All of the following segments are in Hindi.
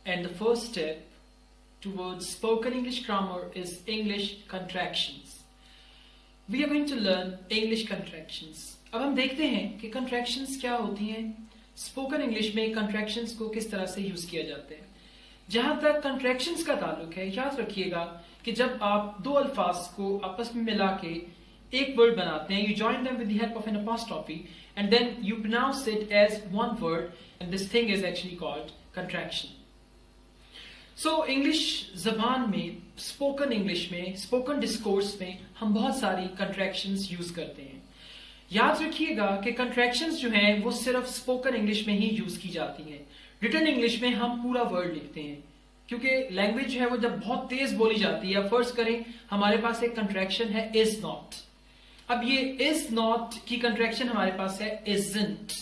and the first step towards spoken English grammar is English contractions. We are going to learn English contractions. अब हम देखते हैं कि contractions क्या होती हैं, spoken English में contractions को किस तरह से यूज किया जाता है. जहां तक contractions का ताल्लुक है, याद रखिएगा कि जब आप दो अल्फाज को आपस में मिला के एक वर्ड बनाते हैं, you join them with the help of an apostrophe and then you pronounce it as one word, and this thing is actually called contraction. So English जबान में, स्पोकन इंग्लिश में, स्पोकन डिस्कोर्स में हम बहुत सारी कंट्रैक्शंस यूज करते हैं. याद रखिएगा कि कंट्रैक्शंस जो हैं वो सिर्फ स्पोकन इंग्लिश में ही यूज की जाती हैं. रिटन इंग्लिश में हम पूरा वर्ड लिखते हैं क्योंकि लैंग्वेज जो है वो जब बहुत तेज बोली जाती है. फर्स्ट करें, हमारे पास एक कंट्रैक्शन है इज नॉट. अब ये इज नॉट की कंट्रैक्शन हमारे पास है इजंट.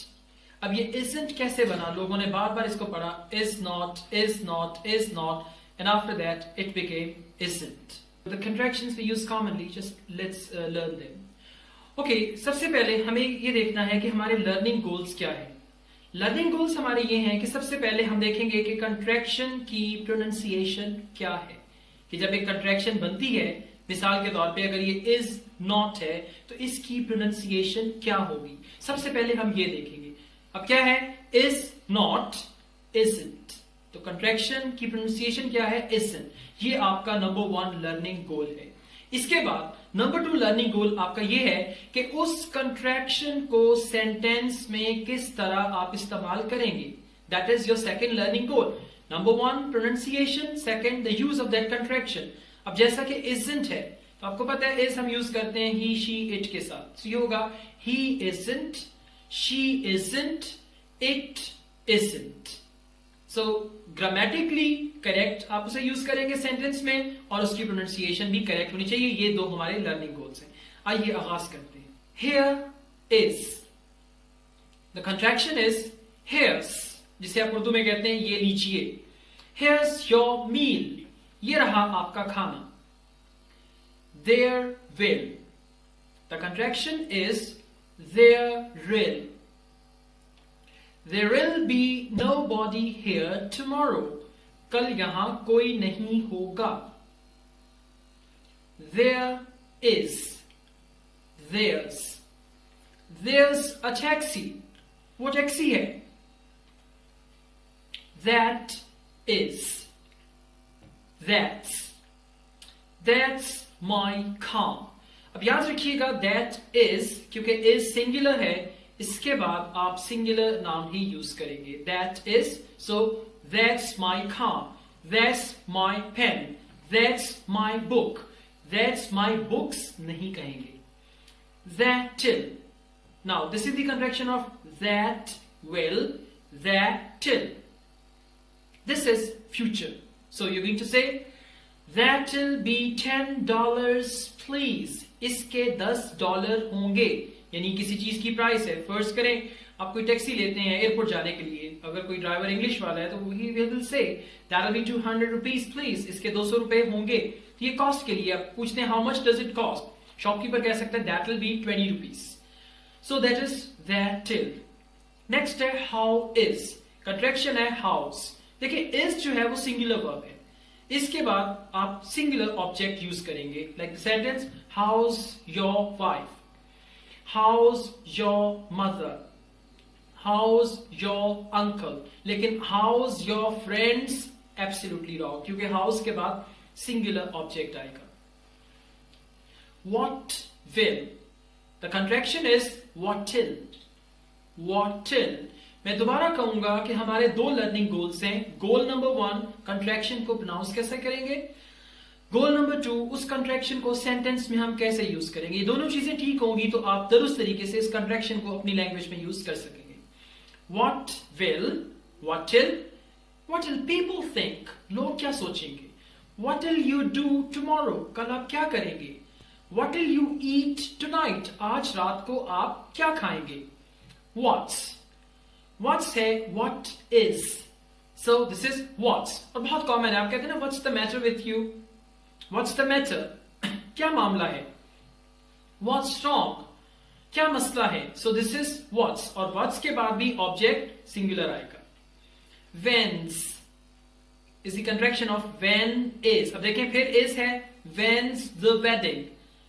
अब ये isn't कैसे बना, लोगों ने बार बार इसको पढ़ा, is not, is not, is not, and after that it became isn't. The contractions we use commonly, just let's learn them. Okay, सबसे पहले हमें ये देखना है कि हमारे learning goals क्या है. Learning goals हमारे ये हैं कि सबसे पहले हम देखेंगे कि contraction की pronunciation क्या है. कि जब एक contraction बनती है, मिसाल के तौर पे अगर ये is not है, तो इसकी pronunciation क्या होगी. सबसे पहले हम ये देखेंगे. अब क्या है, is not, isn't. तो कंट्रैक्शन की प्रोनाउंसिएशन क्या है, isn't. ये आपका नंबर 1 लर्निंग गोल है. इसके बाद नंबर 2 लर्निंग गोल आपका ये है कि उस कंट्रैक्शन को सेंटेंस में किस तरह आप इस्तेमाल करेंगे. That is your second learning goal. Number 1 pronunciation, second the use of that contraction. अब जैसा कि isn't है, तो आपको पता है is हम यूज करते हैं he, she, it के साथ. तो ये होगा he isn't, she isn't, it isn't. So grammatically correct आप उसे यूज करेंगे सेंटेंस में और उसकी प्रोनाउंसिएशन भी करेक्ट होनी चाहिए. ये दो हमारे लर्निंग गोल्स हैं. आइए आगाज करते हैं. Here is, the contraction is here's, जिसे आप उर्दू में कहते हैं ये लीजिए. Here's your meal, ये रहा आपका खाना. There will, the contraction is there will. There will be nobody here tomorrow. कल यहां कोई नहीं होगा. There is, there's. There's a taxi. वो टैक्सी है. That is. That's. That's my car. अब याद रखिएगा that is, क्योंकि is सिंगुलर है, इसके बाद आप सिंगुलर नाउन ही यूज करेंगे. That is, so that's my car, that's my pen, that's my book, that's my books नहीं कहेंगे. That till. Now this is the contraction of that will, that till. This is future. So you're going to say that'll be $10 please. इसके $10 होंगे. यानी किसी चीज की प्राइस है. फर्स्ट करें, आप कोई टैक्सी लेते हैं एयरपोर्ट जाने के लिए. अगर कोई ड्राइवर इंग्लिश वाला है तो he will say that'll be 200 rupees please. इसके 200 रुपए होंगे. तो ये कॉस्ट के लिए आप पूछते हैं how much does it cost. Shopkeeper कह सकता है that'll be 20 rupees. So that is that till. Next है how is. कंट्रैक्शन है house. देखिए is जो है वो सिंगुलर वर्ब है. इसके बाद आप सिंगुलर ऑब्जेक्ट यूज करेंगे. Like the sentence how's your wife, how's your mother, how's your uncle. लेकिन how's your friends absolutely wrong, क्योंकि हाउस के बाद सिंगुलर ऑब्जेक्ट आएगा. What will, the contraction is what'll. What'll. मैं दोबारा कहूंगा कि हमारे दो लर्निंग गोल्स हैं. गोल नंबर 1 कंट्रैक्शन को प्रोनाउंस कैसे करेंगे. गोल नंबर 2 उस कंट्रैक्शन को सेंटेंस में हम कैसे यूज करेंगे. ये दोनों चीजें ठीक होंगी तो आप दुरुस्त तरीके से इस कंट्रैक्शन को अपनी लैंग्वेज में यूज कर सकेंगे. What will, what till. What will people think, लोग क्या सोचेंगे. What will you do tomorrow, कल आप क्या करेंगे. What will you eat tonight, आज रात को आप क्या खाएंगे. व्हाट्स, What's है what is. So this is what's. और बहुत कॉमन है, आप कहते हैं ना what's the matter with you. What's the matter? क्या मामला है. What's wrong? क्या मसला है. So this is what's. और what's के बाद भी ऑब्जेक्ट सिंगुलर आएगा. When's. Is the contraction of when is. अब देखें फिर इज है, व्हेन्स द वेडिंग,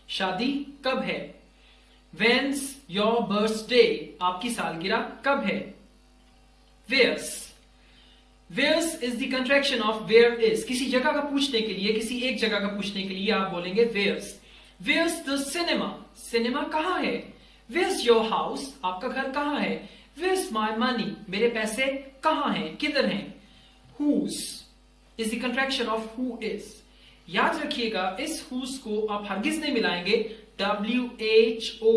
शादी कब है। व्हेन्स योर बर्थडे, आपकी सालगिरह कब है। Where's, where's is the contraction of where is. किसी जगह का पूछने के लिए, किसी एक जगह का पूछने के लिए आप बोलेंगे where's. Where's the cinema, cinema कहाँ है। वेयर्स योर हाउस, आपका घर कहाँ है। वेयर्स माई मनी, मेरे पैसे कहाँ हैं, किधर हैं। Who's is the contraction of who is. याद रखिएगा इस हुज को आप हरगिज नहीं मिलाएंगे WHOSE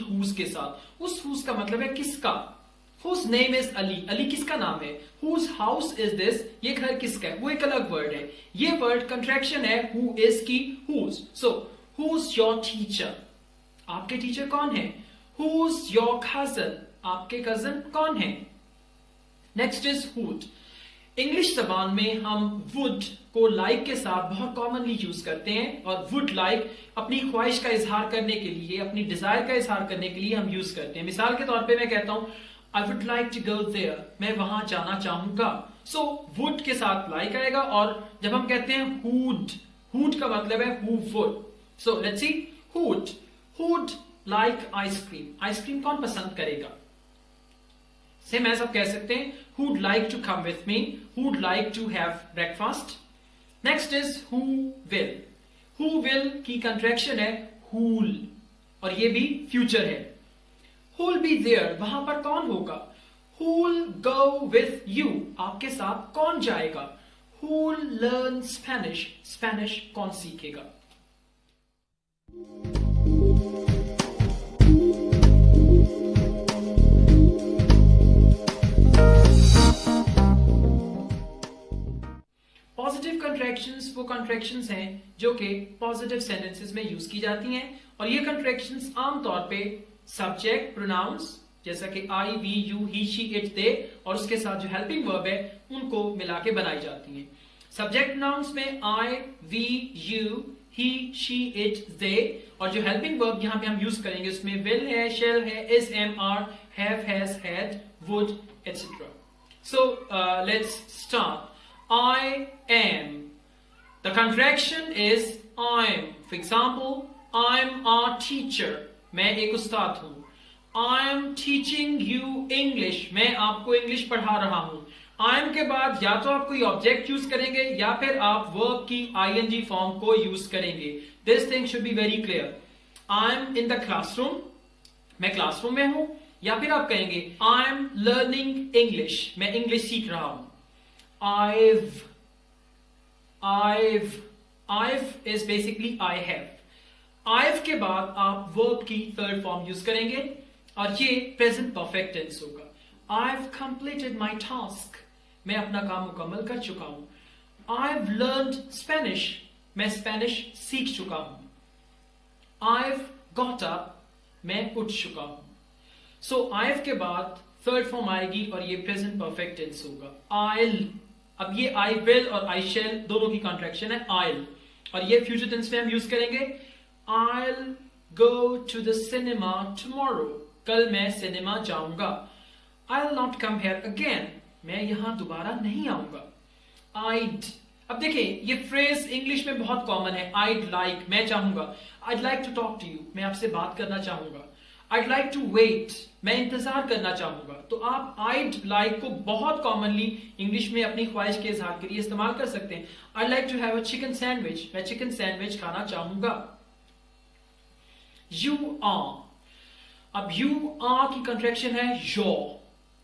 हुज के साथ। उस हुज का मतलब है किसका। Whose name is Ali, Ali किसका नाम है। Whose house is this, ये घर किसका है, वो एक अलग वर्ड है। ये वर्ड कंट्रैक्शन है who is की whose। So who's your teacher, आपके टीचर कौन है। Who's your cousin, आपके कजन कौन है। Next is would। इंग्लिश जबान में हम would को like के साथ बहुत कॉमनली यूज करते हैं और would like अपनी ख्वाहिश का इजहार करने के लिए, अपनी डिजायर का इजहार करने के लिए हम यूज करते हैं। मिसाल के तौर पे मैं कहता हूं I would like to go there, मैं वहां जाना चाहूंगा। So would के साथ like आएगा और जब हम कहते हैं who'd का मतलब है who would। So let's see, who'd like ice cream, ice cream कौन पसंद करेगा। सेम ऐसा आप कह सकते हैं who'd like to come with me, who'd like to have breakfast। Next is who will की कंट्रैक्शन है who'll और ये भी फ्यूचर है। Who'll be there, वहां पर कौन होगा। Who'll go with you, आपके साथ कौन जाएगा। Who'll learn Spanish, स्पेनिश कौन सीखेगा। पॉजिटिव कंट्रैक्शंस वो कंट्रैक्शंस हैं जो कि पॉजिटिव सेंटेंसेस में यूज की जाती हैं और ये कंट्रैक्शंस आमतौर पे सब्जेक्ट प्रोनाउंस जैसा कि I, we, you, he, she, it, they और उसके साथ जो हेल्पिंग वर्ब है उनको मिला के बनाई जाती हैं। सब्जेक्ट प्रोनाउंस में I, we, you, he, she, it, they और जो हेल्पिंग वर्ब यहां पे हम यूज करेंगे उसमें विल है, शेल है, is, am, are, have, has, had, would etcetera. So let's start. I am, the contraction is I'm। For example, I'm a teacher, मैं एक उस्ताद हूं। I'm teaching you English, मैं आपको इंग्लिश पढ़ा रहा हूं। I'm के बाद या तो आप कोई ऑब्जेक्ट यूज करेंगे या फिर आप वर्ब की ing फॉर्म को यूज करेंगे। This thing should be very clear। I'm in the classroom, मैं क्लासरूम में हूं या फिर आप कहेंगे I'm learning English, मैं इंग्लिश सीख रहा हूं। I've is basically I have। I've के बाद आप verb की थर्ड फॉर्म यूज करेंगे और ये प्रेजेंट परफेक्ट टेंस होगा। I've completed my task, मैं अपना काम मुकम्मल कर चुका हूं। I've learned Spanish, मैं स्पेनिश सीख चुका हूं। I've got up, मैं उठ चुका हूं। So I've के बाद थर्ड फॉर्म आएगी और ये प्रेजेंट परफेक्ट टेंस होगा। I'll, अब ये I will और I shall दोनों की कॉन्ट्रैक्शन है I'll और ये फ्यूचर टेंस में हम यूज करेंगे I'll go to the cinema tomorrow, कल मैं सिनेमा जाऊंगा। I'll not come here again, मैं यहां दोबारा नहीं आऊंगा। I'd, अब देखिए ये फ्रेज इंग्लिश में बहुत कॉमन है। I'd like, मैं चाहूंगा। I'd like to talk to you, मैं आपसे बात करना चाहूंगा। I'd like to wait, मैं इंतजार करना चाहूंगा। तो आप I'd like को बहुत कॉमनली इंग्लिश में अपनी ख्वाहिश के इजहार के लिए इस्तेमाल कर सकते हैं। I'd like to have a chicken sandwich, मैं चिकन सैंडविच खाना चाहूंगा। You are, अब you are की कंट्रैक्शन है your,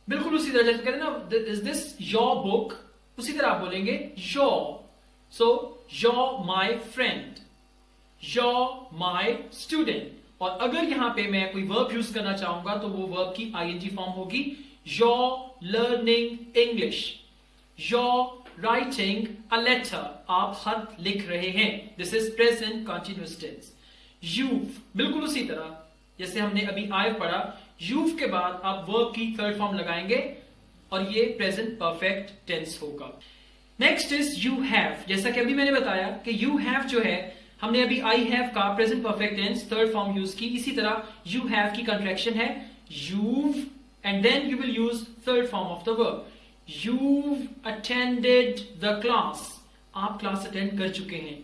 बिल्कुल उसी तरह जैसे कहते हैं ना is this your book, उसी तरह आप बोलेंगे your। So you're my friend, you're my student। और अगर यहां पे मैं कोई वर्ब यूज करना चाहूंगा तो वो वर्ब की ing फॉर्म होगी you're learning English, you're writing a letter, आप खत लिख रहे हैं। This is present continuous tense। You've, बिल्कुल उसी तरह जैसे हमने अभी I've पढ़ा, you've के बाद आप वर्ब की थर्ड फॉर्म लगाएंगे और ये प्रेजेंट परफेक्ट टेंस होगा। नेक्स्ट इज you have, जैसा कि अभी मैंने बताया कि you have जो है हमने अभी I have का present perfect tense third form use की, इसी तरह you have की कंट्रैक्शन है you've and then you will use third form of the verb। You've attended the class. आप क्लास अटेंड कर चुके हैं.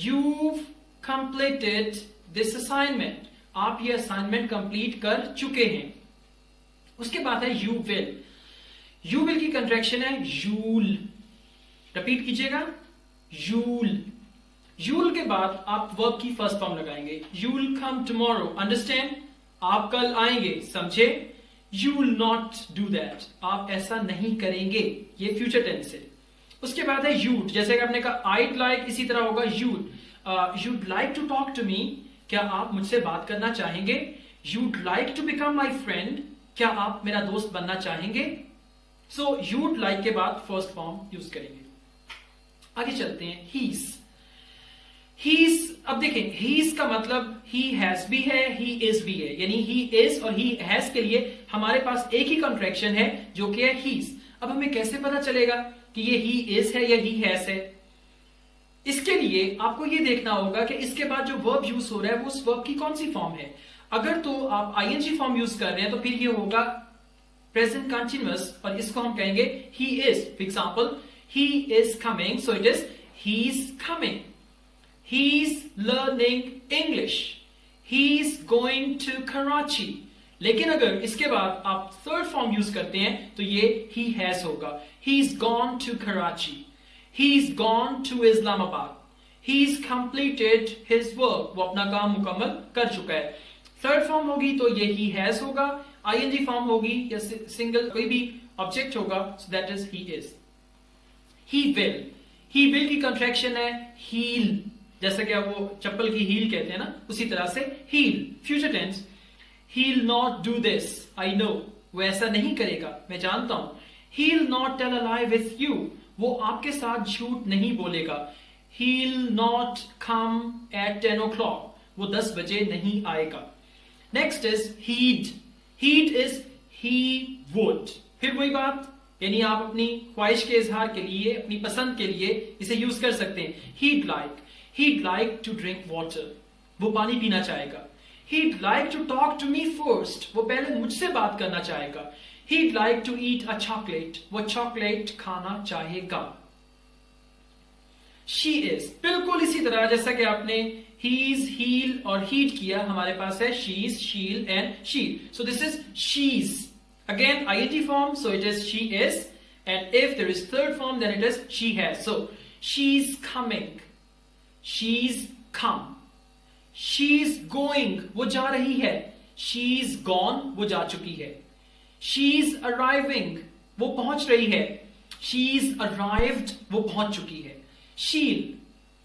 You've completed this assignment. आप ये असाइनमेंट कंप्लीट कर चुके हैं. उसके बाद है you will. You will की कंट्रैक्शन है you'll. रिपीट कीजिएगा, you'll. You'll के बाद आप वर्ब की फर्स्ट फॉर्म लगाएंगे. You'll come tomorrow. Understand? आप कल आएंगे. समझे? You will not do that. आप ऐसा नहीं करेंगे. ये फ्यूचर टेंस है. उसके बाद है you'd. जैसे कि आपने कहा I'd like, इसी तरह होगा you'd. You'd like to talk to me. क्या आप मुझसे बात करना चाहेंगे? You'd like to become my friend. क्या आप मेरा दोस्त बनना चाहेंगे? So you'd like के बाद फर्स्ट फॉर्म यूज करेंगे. आगे चलते हैं. He's, अब देखें, he's का मतलब he has भी है, he is भी है. यानी he is और he has के लिए हमारे पास एक ही कॉन्ट्रैक्शन है जो कि है he's. अब हमें कैसे पता चलेगा कि ये he is है या he has है? इसके लिए आपको ये देखना होगा कि इसके बाद जो वर्ब यूज हो रहा है वो उस वर्ब की कौन सी फॉर्म है. अगर तो आप ing फॉर्म यूज कर रहे हैं तो फिर ये होगा प्रेजेंट कंटिन्यूअस और इसको हम कहेंगे he is. For example, he is coming, so it is he's coming. He's learning English. He's going to Karachi. लेकिन अगर इसके बाद आप थर्ड फॉर्म यूज करते हैं तो ये he has होगा. He's gone to Karachi. He's gone to Islamabad. He's completed his work. वो अपना काम मुकम्मल कर चुका है. थर्ड फॉर्म होगी तो ये he has होगा. ing फॉर्म होगी या सिंगल कोई भी ऑब्जेक्ट होगा, so that is he is. He will. He will की कंट्रैक्शन है heel. जैसा कि आप वो चप्पल की हील कहते हैं ना, उसी तरह से he'll. Future tense. He'll not do this. I know. वो ऐसा नहीं करेगा, मैं जानता हूं. He'll not tell a lie with you. वो आपके साथ झूठ नहीं बोलेगा. He'll not come at 10 o'clock. वो 10 बजे नहीं आएगा. Next is he'd. He'd is he would. फिर वही बात, यानी आप अपनी ख्वाहिश के इजहार के लिए, अपनी पसंद के लिए इसे यूज कर सकते हैं. He'd like. He'd like to drink water. वो पानी पीना चाहेगा. He'd like to talk to me first. वो पहले मुझसे बात करना चाहेगा. He'd like to eat a chocolate. वो चॉकलेट खाना चाहेगा. She is. बिल्कुल इसी तरह जैसा कि आपने he's, he'll और he'd किया, हमारे पास है she's, she'll and she'll. So this is she's. Again ing form, so it is she is. And if there is third form, then it is she has. So she's coming. She's come. She's going. वो जा रही है. She's gone. वो जा चुकी है. She's arriving. वो पहुंच रही है. She's arrived. वो पहुंच चुकी है. She'll.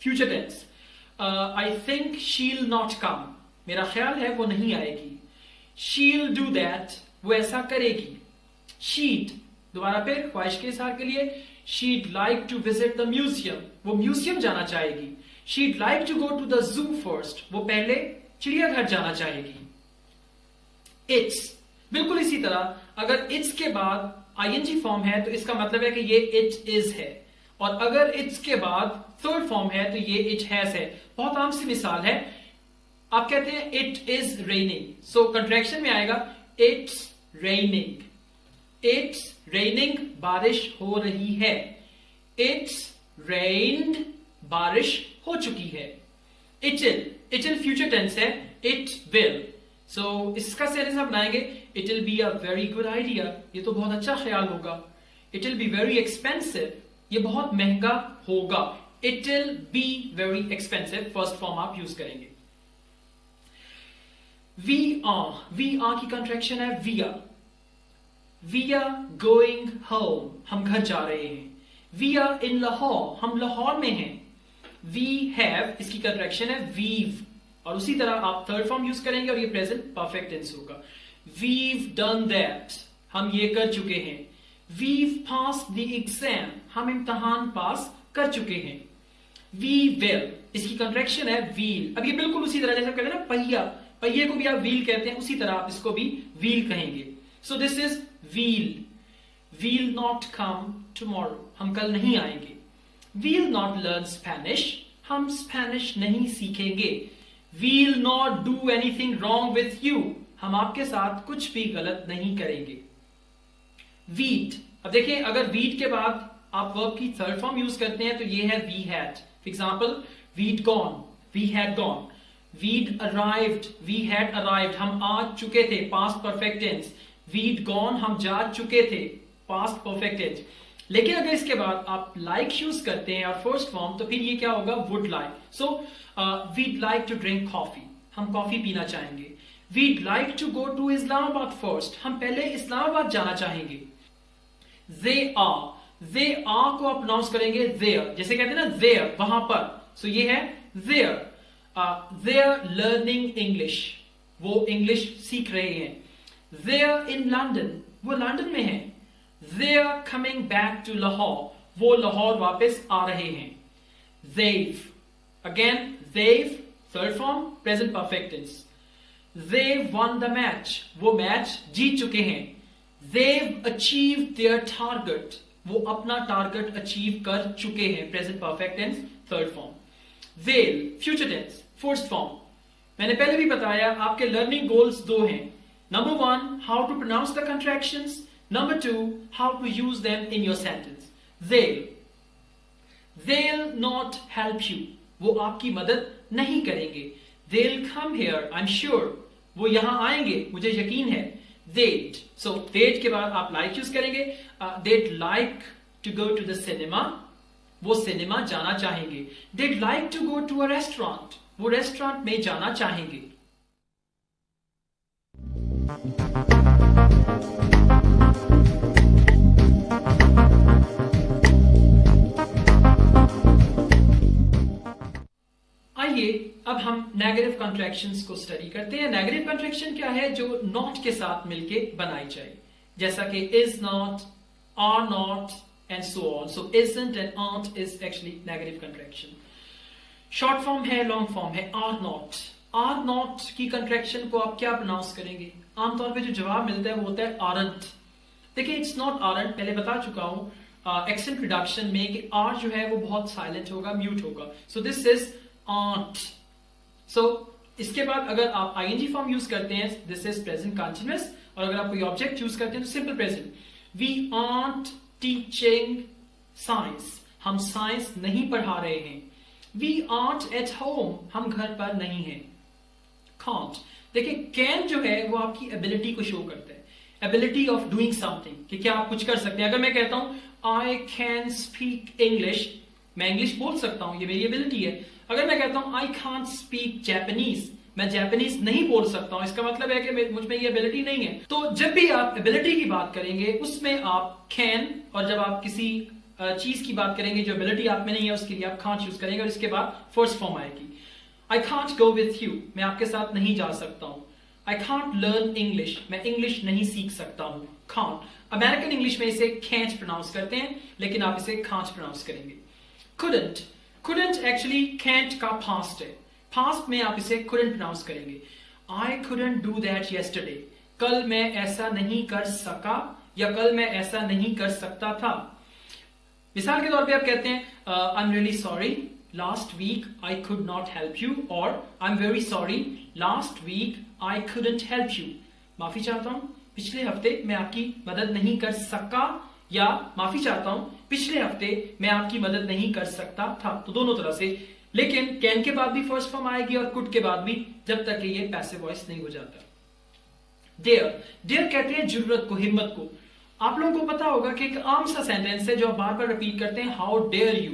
Future tense. I think she'll not come. मेरा ख्याल है वो नहीं आएगी. She'll do that. वो ऐसा करेगी. She'd. दोबारा फिर ख्वाहिश के इजहार के लिए. She'd like to visit the museum. वो म्यूजियम जाना चाहेगी. She'd like to go to the zoo first. वो पहले चिड़ियाघर जाना चाहेगी. It's. बिल्कुल इसी तरह अगर it's के बाद ing फॉर्म है तो इसका मतलब है कि ये it is है, और अगर it's के बाद थर्ड फॉर्म है तो ये it has है. बहुत आम सी मिसाल है. आप कहते हैं it is raining. So contraction में आएगा it's raining. It's raining. बारिश हो रही है. It's rained. बारिश हो चुकी है. It'll फ्यूचर टेंस है. It will. So इसका सेंटेंस आप बनाएंगे. It'll be a very good idea. ये तो बहुत अच्छा ख्याल होगा. It'll be very expensive. ये बहुत महंगा होगा. It'll be very expensive. First form आप यूज करेंगे. We are की कंट्रैक्शन है we are. We are going home. हम घर जा रहे हैं. We are in Lahore. हम लाहौर में हैं. We have, इसकी कंट्रैक्शन है we've, और उसी तरह आप थर्ड फॉर्म यूज करेंगे और ये प्रेजेंट परफेक्ट टेंस होगा. We've done that. हम ये कर चुके हैं. We've passed the exam. हम इम्तहान पास कर चुके हैं. We will, इसकी कंट्रैक्शन है wheel. अब ये बिल्कुल उसी तरह जैसे कहते हैं ना पहिया, पहिए को भी आप wheel कहते हैं, उसी तरह आप इसको भी wheel कहेंगे. So this is wheel. We'll not come tomorrow. हम कल नहीं आएंगे. We'll not learn Spanish. हम स्पेनिश नहीं सीखेंगे. We'll not do anything wrong with you. हम आपके साथ कुछ भी गलत नहीं करेंगे. We'd. अब देखिए, अगर वीड के बाद आप वर्ब की थर्ड फॉर्म यूज करते हैं तो ये है we had. For example, we'd gone, we had gone. We'd arrived, we had arrived, हम आ चुके थे, past perfect tense. We'd gone, हम जा चुके थे, पास्ट परफेक्ट टेंस। लेकिन अगर इसके बाद आप लाइक यूज करते हैं और फर्स्ट फॉर्म, तो फिर ये क्या होगा, would like. So we'd like to drink coffee, हम कॉफी पीना चाहेंगे। We'd like to go to Islamabad first, हम पहले इस्लामाबाद जाना चाहेंगे। they are को आप प्रोनाउंस करेंगे there, जैसे कहते हैं ना there, वहां पर। सो ये है there, they're learning English, वो इंग्लिश सीख रहे हैं। they're in London, वो लंदन में है। they're coming back to Lahore, वो लाहौर वापस आ रहे हैं। they've, again they've, third form present perfect tense। they've won the match, वो मैच जीत चुके हैं। they've achieved their target, वो अपना टारगेट अचीव कर चुके हैं, present perfect tense third form. they'll future tense first form. मैंने पहले भी बताया आपके लर्निंग गोल्स दो हैं। Number 1, how to pronounce the contractions. Number 2, how to use them in your sentence. they'll not help you, वो आपकी मदद नहीं करेंगे। they'll come here, I'm sure, वो यहां आएंगे, मुझे यकीन है। they'd, so they'd के बाद आप like यूज करेंगे। they'd like to go to the cinema, वो सिनेमा जाना चाहेंगे। they'd like to go to a restaurant, वो रेस्टोरेंट में जाना चाहेंगे। आइए अब हम नेगेटिव कॉन्ट्रैक्शंस को स्टडी करते हैं। नेगेटिव कॉन्ट्रैक्शन क्या है, जो नॉट के साथ मिलके बनाई जाए, जैसा कि is not, are not and so on. So isn't and aren't is actually negative contraction। Short form है, लॉन्ग फॉर्म है, आर नॉट। आर नॉट की कॉन्ट्रैक्शन को आप क्या प्रोनाउंस करेंगे? आमतौर पे जो जवाब मिलता है वो होता है आरंट। देखिए, इट्स नॉट आरंट, पहले बता चुका हूं एक्सेंट रिडक्शन में कि आर जो है वो बहुत साइलेंट होगा, म्यूट होगा। So this is aren't. So इसके बाद अगर आप आईएनजी फॉर्म यूज करते हैं, दिस इज प्रेजेंट कंटीन्यूअस, और अगर आप कोई ऑब्जेक्ट यूज करते हैं तो simple present. We aren't teaching science, हम साइंस नहीं पढ़ा रहे हैं। वी आंट एट होम, हम घर पर नहीं हैं। कांट, देखिए कैन जो है वो आपकी एबिलिटी को शो करता है, एबिलिटी ऑफ डूइंग समथिंग, कि क्या आप कुछ कर सकते हैं। अगर मैं कहता हूं आई कैन स्पीक इंग्लिश, मैं इंग्लिश बोल सकता हूं, ये मेरी एबिलिटी है। अगर मैं कहता हूं आई कांट स्पीक जापानीज, मैं जापानीज नहीं बोल सकता हूं, इसका मतलब है कि मुझ में ये एबिलिटी नहीं है। तो जब भी आप एबिलिटी की बात करेंगे उसमें आप कैन, और जब आप किसी चीज की बात करेंगे जो एबिलिटी आप में नहीं है उसके लिए आप कांट यूज करेंगे, और इसके बाद फर्स्ट फॉर्म आएगी। I can't go with you, मैं आपके साथ नहीं जा सकता हूं। आई कांट लर्न इंग्लिश, मैं इंग्लिश नहीं सीख सकता हूं। कांट, अमेरिकन इंग्लिश में इसे कैंट प्रोनाउंस करते हैं, लेकिन आप इसे कांट प्रोनाउंस करेंगे। कुडंट, कुडंट एक्चुअली कैंट का पास्ट है, पास्ट में आप इसे couldn't प्रोनाउंस करेंगे। I couldn't do that yesterday, कल मैं ऐसा नहीं कर सका, या कल मैं ऐसा नहीं कर सकता था। मिसाल के तौर पे आप कहते हैं I'm really sorry, last week I could not help you, और I'm very sorry, last week I couldn't help you, माफी चाहता हूं, पिछले हफ्ते मैं आपकी मदद नहीं कर सका, या माफी चाहता हूं, पिछले हफ्ते मैं आपकी मदद नहीं कर सकता था। तो दोनों तरह से, लेकिन कैन के बाद भी फर्स्ट फॉर्म आएगी और कुड के बाद भी, जब तक कि ये पैसिव वॉइस नहीं हो जाता। डेयर, डेयर कहते हैं जरूरत को, हिम्मत को। आप लोगों को पता होगा कि एक आम सा सेंटेंस है जो आप बार बार रिपीट करते हैं, हाउ डेयर यू,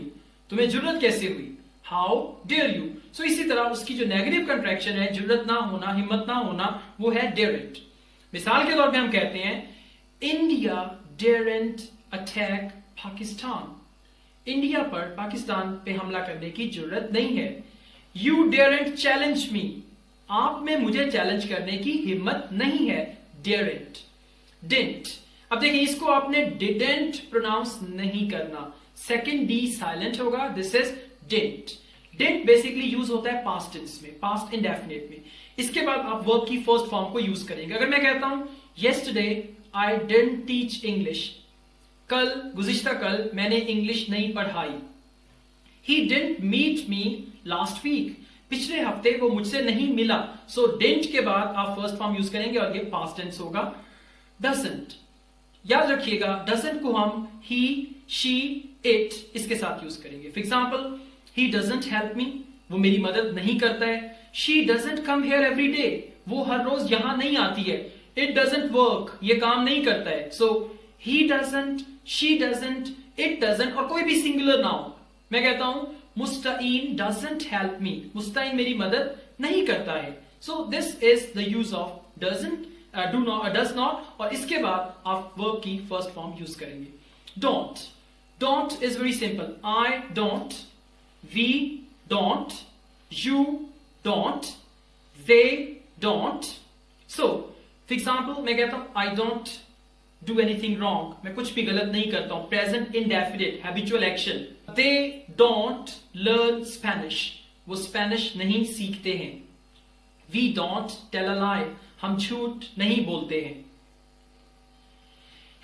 तुम्हें जरूरत कैसे हुई, हाउ डेयर यू। सो इसी तरह उसकी जो नेगेटिव कंट्रैक्शन है, जरूरत ना होना, हिम्मत ना होना, वो है डेयरेंट। मिसाल के तौर पे हम कहते हैं इंडिया डेयरेंट अटैक पाकिस्तान, इंडिया पर पाकिस्तान पे हमला करने की जरूरत नहीं है। यू डेयरेंट चैलेंज मी, आप में मुझे चैलेंज करने की हिम्मत नहीं है, डेयरेंट। डिडंट, अब देखिए इसको आपने डिडंट प्रोनाउंस नहीं करना, सेकंड डी साइलेंट होगा, this is didn't. Didn't basically use होता है पास्ट टेंस में, पास्ट इंडेफिनिट में। इसके बाद आप वर्ब की फर्स्ट फॉर्म को यूज करेंगे। अगर मैं कहता हूं yesterday I didn't teach English, कल, गुज़िश्ता कल मैंने इंग्लिश नहीं पढ़ाई। He didn't meet me last week, पिछले हफ्ते वो मुझसे नहीं मिला। सो didn't के बाद आप फर्स्ट फॉर्म यूज करेंगे और ये पास्ट टेंस होगा। doesn't, याद रखिएगा डजंट को हम ही, शी, इट इसके साथ यूज करेंगे। For example, he doesn't help me, वो मेरी मदद नहीं करता है। She doesn't come here every day, वो हर रोज यहां नहीं आती है। इट डजंट वर्क, ये काम नहीं करता है। So he doesn't, she doesn't, it doesn't, और कोई भी सिंगुलर नाउन, मैं कहता हूं मुस्ताइन डजंट हेल्प मी, मुस्ताइन मेरी मदद नहीं करता है। So this is the use of doesn't, do not, does not, और इसके बाद आप वर्ब की फर्स्ट फॉर्म यूज करेंगे। Don't, don't is very simple. I don't, we don't, you don't, they don't. So, for example, मैं कहता हूं I don't do anything wrong, मैं कुछ भी गलत नहीं करता हूं। Present indefinite habitual action. They don't learn Spanish, वो स्पेनिश नहीं सीखते हैं। We don't tell a lie, हम झूठ नहीं बोलते हैं।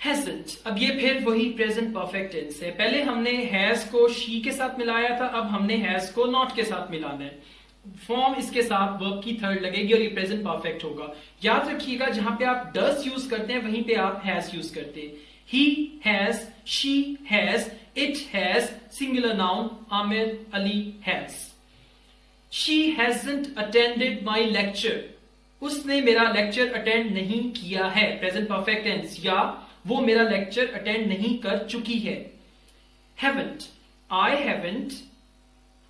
Hasn't, अब ये फिर वही प्रेजेंट परफेक्ट टेंस है। पहले हमने हैज को शी के साथ मिलाया था, अब हमने हैज को नॉट के साथ मिलाना है। फॉर्म इसके साथ वर्ब की थर्ड लगेगी और ये प्रेजेंट परफेक्ट होगा। याद रखिएगा जहां पे आप डज यूज करते हैं वहीं पे आप हैज यूज करते हैं। He has, she has, it has, singular noun Aamir, Ali has. She hasn't attended my lecture, उसने मेरा लेक्चर अटेंड नहीं किया है, प्रेजेंट परफेक्ट टेंस, या वो मेरा लेक्चर अटेंड नहीं कर चुकी है। Haven't, I haven't,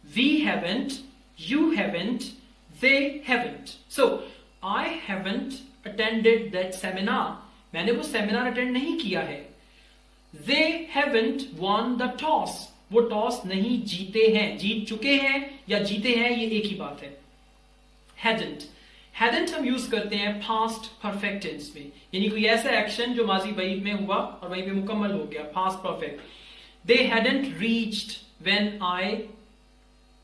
we haven't, you haven't, they haven't. So, I haven't attended that seminar. मैंने वो सेमिनार अटेंड नहीं किया है। They haven't won the toss. वो टॉस नहीं जीते हैं, जीत चुके हैं या जीते हैं, ये एक ही बात है। Hadn't, hadn't हम यूज करते हैं पास्ट परफेक्ट टेंस में, यानी कोई ऐसा एक्शन जो माजी वही में हुआ और वहीं पे मुकम्मल हो गया, past perfect. They hadn't reached when I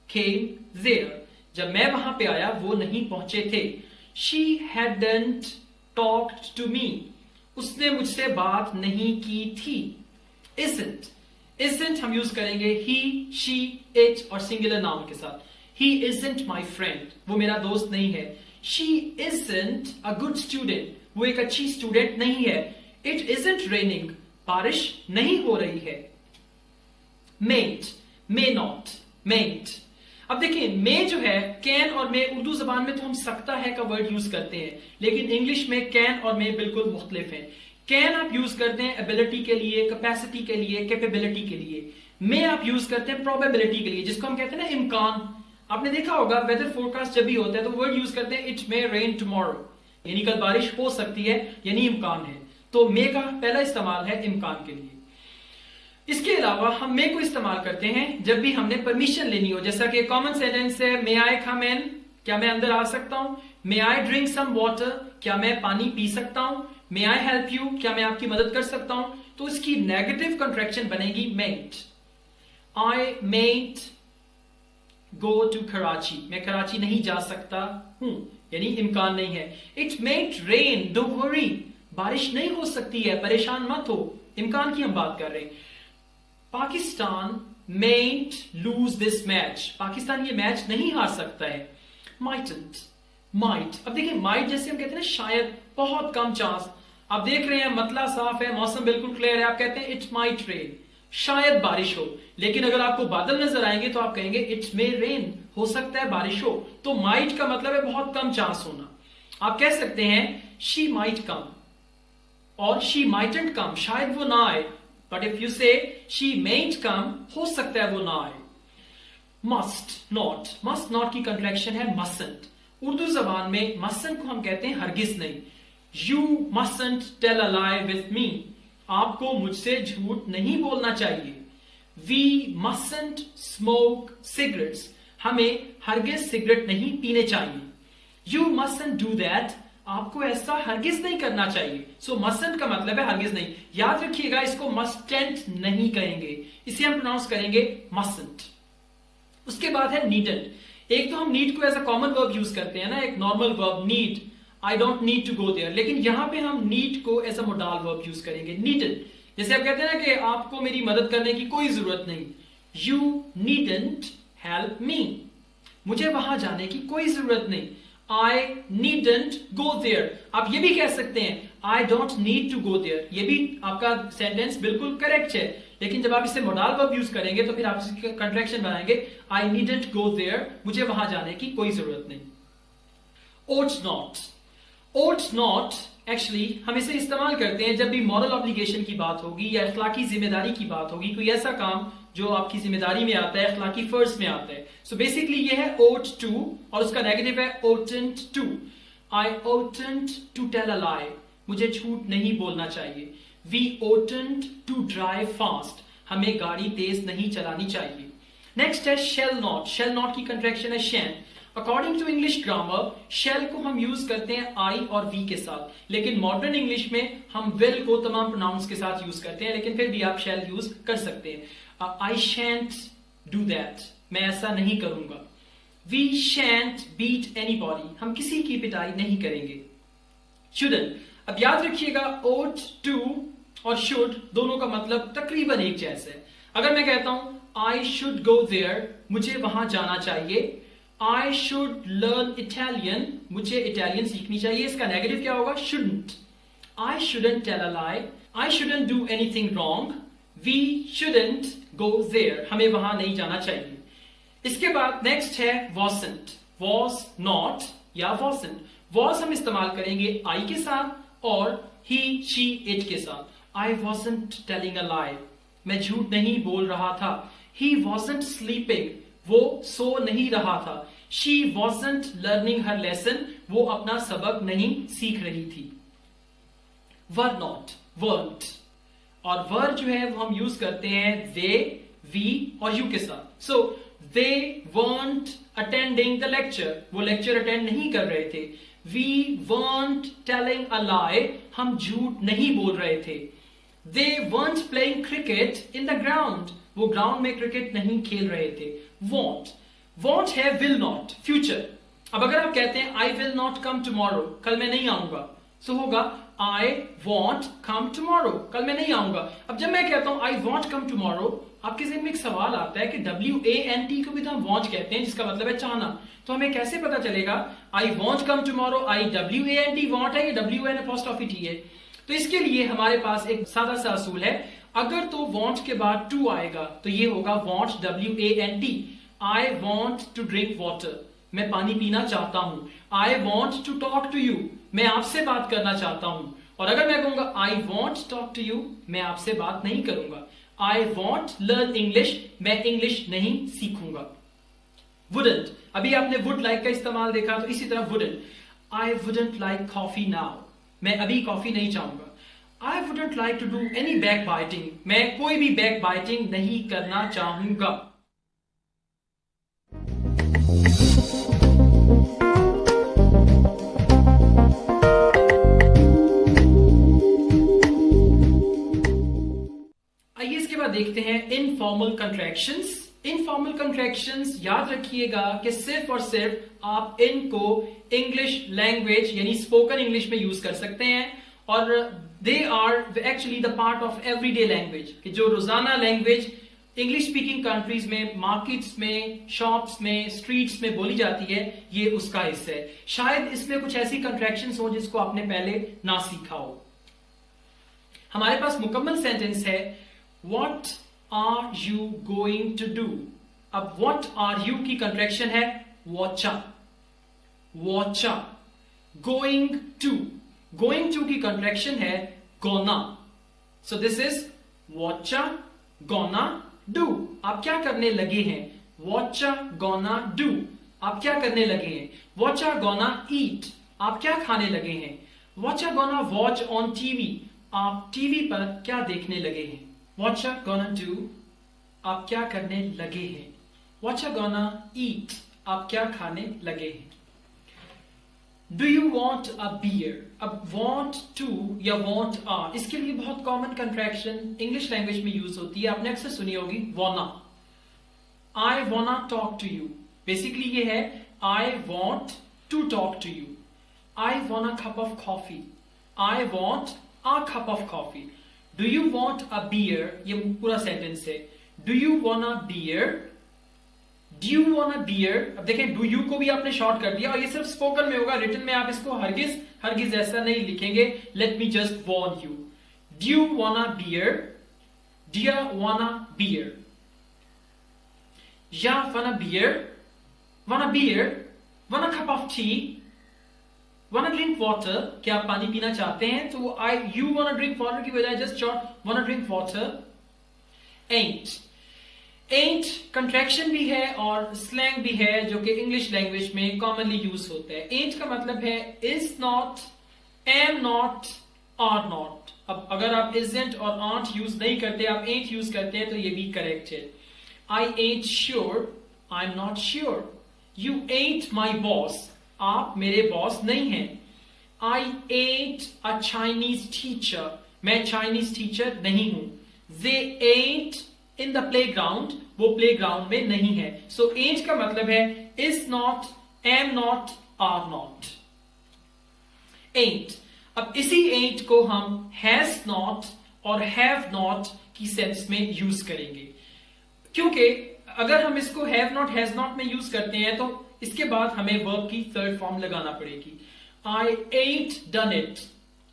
came there, जब मैं वहां पे आया वो नहीं पहुंचे थे। She hadn't talked to me, उसने मुझसे बात नहीं की थी। Isn't, isn't हम यूज करेंगे he, she, it और सिंगुलर नाउन के साथ। He isn't my friend, वो मेरा दोस्त नहीं है। She isn't a good student, वो एक अच्छी स्टूडेंट नहीं है। It isn't raining, बारिश नहीं हो रही है। Mayn't, may not, mayn't। अब देखिए मे जो है कैन और मे, उर्दू जबान में तो हम सकता है का वर्ड यूज करते हैं, लेकिन इंग्लिश में कैन और मे बिल्कुल मुख्तलिफ है। कैन आप यूज करते हैं एबिलिटी के लिए, कैपेसिटी के लिए, कैपेबिलिटी के लिए। मे आप यूज करते हैं प्रोबेबिलिटी के लिए, जिसको हम कहते हैं ना इम्कान। आपने देखा होगा वेदर फोरकास्ट जब भी होता है तो वर्ड यूज करते हैं इट मे रेन टुमारो, यानी कल बारिश हो सकती है, यानी इम्कान है। तो मे का पहला इस्तेमाल है इम्कान के लिए। इसके अलावा हम मे को इस्तेमाल करते हैं जब भी हमने परमिशन लेनी हो, जैसा कि कॉमन सेंटेंस है मे आई कम इन, क्या मैं अंदर आ सकता हूं। मे आई ड्रिंक सम वाटर, क्या मैं पानी पी सकता हूं। मे आई हेल्प यू, क्या मैं आपकी मदद कर सकता हूं। तो इसकी नेगेटिव कॉन्ट्रैक्शन बनेगी मेंट। आई मेंट गो टू कराची, मैं कराची नहीं जा सकता हूं, यानी इम्कान नहीं है। It meant rain, don't worry, बारिश नहीं हो सकती है, परेशान मत हो, इम्कान की हम बात कर रहे हैं। पाकिस्तान मेंट लूज दिस मैच, पाकिस्तान ये मैच नहीं हार सकता है। माइटंट, माइट, अब देखिए माइट जैसे हम कहते हैं शायद, बहुत कम चांस। आप देख रहे हैं मतला साफ है, मौसम बिल्कुल क्लियर है, आप कहते हैं इट माइट रेन, शायद बारिश हो। लेकिन अगर आपको बादल नजर आएंगे तो आप कहेंगे इट मे रेन, हो सकता है बारिश हो। तो माइट का मतलब है बहुत कम चांस होना। आप कह सकते हैं शी माइट कम और शी माइटंट कम, शायद वो ना आए। बट इफ यू से शी मेंट कम, हो सकता है वो ना आए। मस्ट नॉट, मस्ट नॉट की कॉन्ट्रैक्शन है मसंट। उर्दू जबान में मसंट को हम कहते हैं हरगिज नहीं। You mustn't tell a lie with me, आपको मुझसे झूठ नहीं बोलना चाहिए। वी मसंट स्मोक सिगरेट्स, हमें हरगिज सिगरेट नहीं पीने चाहिए। यू मसंट डू दैट, आपको ऐसा हरगिज नहीं करना चाहिए। सो मसंट का मतलब है हरगिज नहीं। याद रखिएगा इसको मस्टेंट नहीं कहेंगे, इसे हम प्रोनाउंस करेंगे मसंट। उसके बाद है नीडेंट। एक तो हम नीड को as a common verb use करते हैं ना, एक normal verb need, I don't need to go there, लेकिन यहां पे हम नीड को as a modal verb use करेंगे, नीडेंट। जैसे आप कहते हैं ना कि आपको मेरी मदद करने की कोई जरूरत नहीं। यू नीडेंट हेल्प मी, मुझे वहां जाने की कोई जरूरत नहीं। I needn't go there, आप ये भी कह सकते हैं I don't need to go there, ये भी आपका सेंटेंस बिल्कुल करेक्ट है, लेकिन जब आप इसे मोडाल वर्ब यूज करेंगे तो फिर आप इसकी कंट्रैक्शन बनाएंगे, आई नीडंट गो देयर, मुझे वहां जाने की कोई जरूरत नहीं। ought not, ought not actually हम इसे इस्तेमाल करते हैं जब भी मॉरल ऑब्लिगेशन की बात होगी या अखलाकी जिम्मेदारी की बात होगी, कोई ऐसा काम जो आपकी जिम्मेदारी में आता है, अखलाकी फर्ज में आता है। सो बेसिकली ये है ought to और उसका नेगेटिव है oughtn't to। I oughtn't to tell a lie, मुझे झूठ नहीं बोलना चाहिए। We oughtn't to drive fast, हमें गाड़ी तेज नहीं चलानी चाहिए। नेक्स्ट है shall not, shall not की कंट्रैक्शन है shan't। According to English grammar shall को हम यूज करते हैं आई और वी के साथ, लेकिन मॉडर्न इंग्लिश में हम विल को तमाम प्रोनाउंस के साथ यूज करते हैं, लेकिन फिर भी आप शेल यूज कर सकते हैं। आई शैंट डू दैट, मैं ऐसा नहीं करूंगा। वी शैंट बीट एनीबॉडी, हम किसी की पिटाई नहीं करेंगे। शुडन, अब याद रखिएगा ought to और should दोनों का मतलब तकरीबन एक जैसे है। अगर मैं कहता हूं आई शुड गो देयर, मुझे वहां जाना चाहिए। I should learn Italian, मुझे इटालियन सीखनी चाहिए, इसका नेगेटिव क्या होगा? shouldn't। I shouldn't tell a lie, I shouldn't do anything wrong, we shouldn't go there, हमें वहां नहीं जाना चाहिए। इसके बाद नेक्स्ट है wasn't, was not या wasn't। was हम इस्तेमाल करेंगे I के साथ और he, she, it के साथ। I wasn't telling a lie, मैं झूठ नहीं बोल रहा था। He wasn't sleeping, वो सो नहीं रहा था। She wasn't learning her lesson, वो अपना सबक नहीं सीख रही थी। were not, weren't, और were जो है वो हम यूज करते हैं they, we और you के साथ। So they weren't attending the lecture, वो लेक्चर अटेंड नहीं कर रहे थे। We weren't telling a lie, हम झूठ नहीं बोल रहे थे। They weren't playing cricket in the ground, वो ग्राउंड में क्रिकेट नहीं खेल रहे थे। won't, won't है will not, फ्यूचर। अब अगर आप कहते हैं I will not come tomorrow, कल मैं नहीं आऊंगा, सो होगा I won't come tomorrow, कल मैं नहीं आऊंगा। अब जब मैं कहता हूं I won't come tomorrow, आपके ज़हन में एक सवाल आता है कि WANT को भी तो हम want कहते हैं, जिसका मतलब है चाहना, तो हमें कैसे पता चलेगा I won't come tomorrow, I WANT want है या WN''T है? तो इसके लिए हमारे पास एक सादा सा असूल है, अगर तो want के बाद to आएगा तो ये होगा want, WANT। I want to drink water, मैं पानी पीना चाहता हूं। I want to talk to you, मैं आपसे बात करना चाहता हूं। और अगर मैं कहूंगा I won't talk to you, मैं आपसे बात नहीं करूंगा। I won't learn English, मैं इंग्लिश नहीं सीखूंगा। wouldn't, अभी आपने would like का इस्तेमाल देखा, तो इसी तरह wouldn't, I wouldn't like coffee now, मैं अभी कॉफी नहीं चाहूंगा। I wouldn't like to do any backbiting, मैं कोई भी backbiting नहीं करना चाहूंगा। आइए इसके बाद देखते हैं इनफॉर्मल कंट्रैक्शंस। इनफॉर्मल कंट्रैक्शंस याद रखिएगा कि सिर्फ और सिर्फ आप इनको इंग्लिश लैंग्वेज यानी स्पोकन इंग्लिश में यूज कर सकते हैं, और they are actually the part of everyday language, कि जो रोजाना लैंग्वेज इंग्लिश स्पीकिंग कंट्रीज में, मार्केट्स में, शॉप्स में, स्ट्रीट्स में बोली जाती है, ये उसका हिस्सा है। शायद इसमें कुछ ऐसी कंट्रैक्शंस हो जिसको आपने पहले ना सीखा हो। हमारे पास मुकम्मल सेंटेंस है What are you going to do? अब what are you की कंट्रैक्शन है watcha, watcha। going to की कंट्रैक्शन है gonna। So this is watcha gonna do, आप क्या करने लगे हैं? watcha gonna do, आप क्या करने लगे हैं? watcha gonna eat, आप क्या खाने लगे हैं? watcha gonna watch on TV, आप टीवी पर क्या देखने लगे हैं? What you gonna do, आप क्या करने लगे हैं? What you gonna eat, आप क्या खाने लगे हैं? Do you want a beer? अब want to या want a, इसके लिए बहुत कॉमन कंट्रैक्शन इंग्लिश लैंग्वेज में यूज होती है, आपने अक्सर सुनी होगी wanna। I wanna talk to you, basically ये है I want to talk to you। I want a cup of coffee, I want a cup of coffee। Do you want a beer, ये पूरा सेंटेंस है। Do you want a beer? Do you want a beer, अब देखें डू यू को भी आपने शॉर्ट कर दिया और ये सिर्फ स्पोकन में होगा, रिटन में आप इसको हरगिज ऐसा नहीं लिखेंगे। Let me just warn you, do you want a beer, do you want a beer, ya want a beer, want a beer, want a cup of tea, want a drink water, क्या आप पानी पीना चाहते हैं? तो you want a drink water की बजाय just short want a drink water. Ain't contraction भी है और स्लैंग भी है जो कि इंग्लिश लैंग्वेज में कॉमनली यूज होता है। एंट का मतलब है is not, am not, are not. अब अगर आप इजंट और आंट यूज नहीं करते, आप एंट यूज करते हैं तो ये भी करेक्ट है। I ain't sure, I am not sure. You ain't my boss, आप मेरे बॉस नहीं हैं। I ain't a Chinese teacher, मैं चाइनीज टीचर नहीं हूं। They ain't in the playground, वो प्लेग्राउंड में नहीं है। सो एंट का मतलब है is not, am not, are not. Ain't, अब इसी एंट को हम हैज नॉट और हैव नॉट की सेंस में यूज करेंगे, क्योंकि अगर हम इसको हैव नॉट, हैज नॉट में यूज करते हैं तो इसके बाद हमें वर्ब की थर्ड फॉर्म लगाना पड़ेगी। आई एंट डन इट,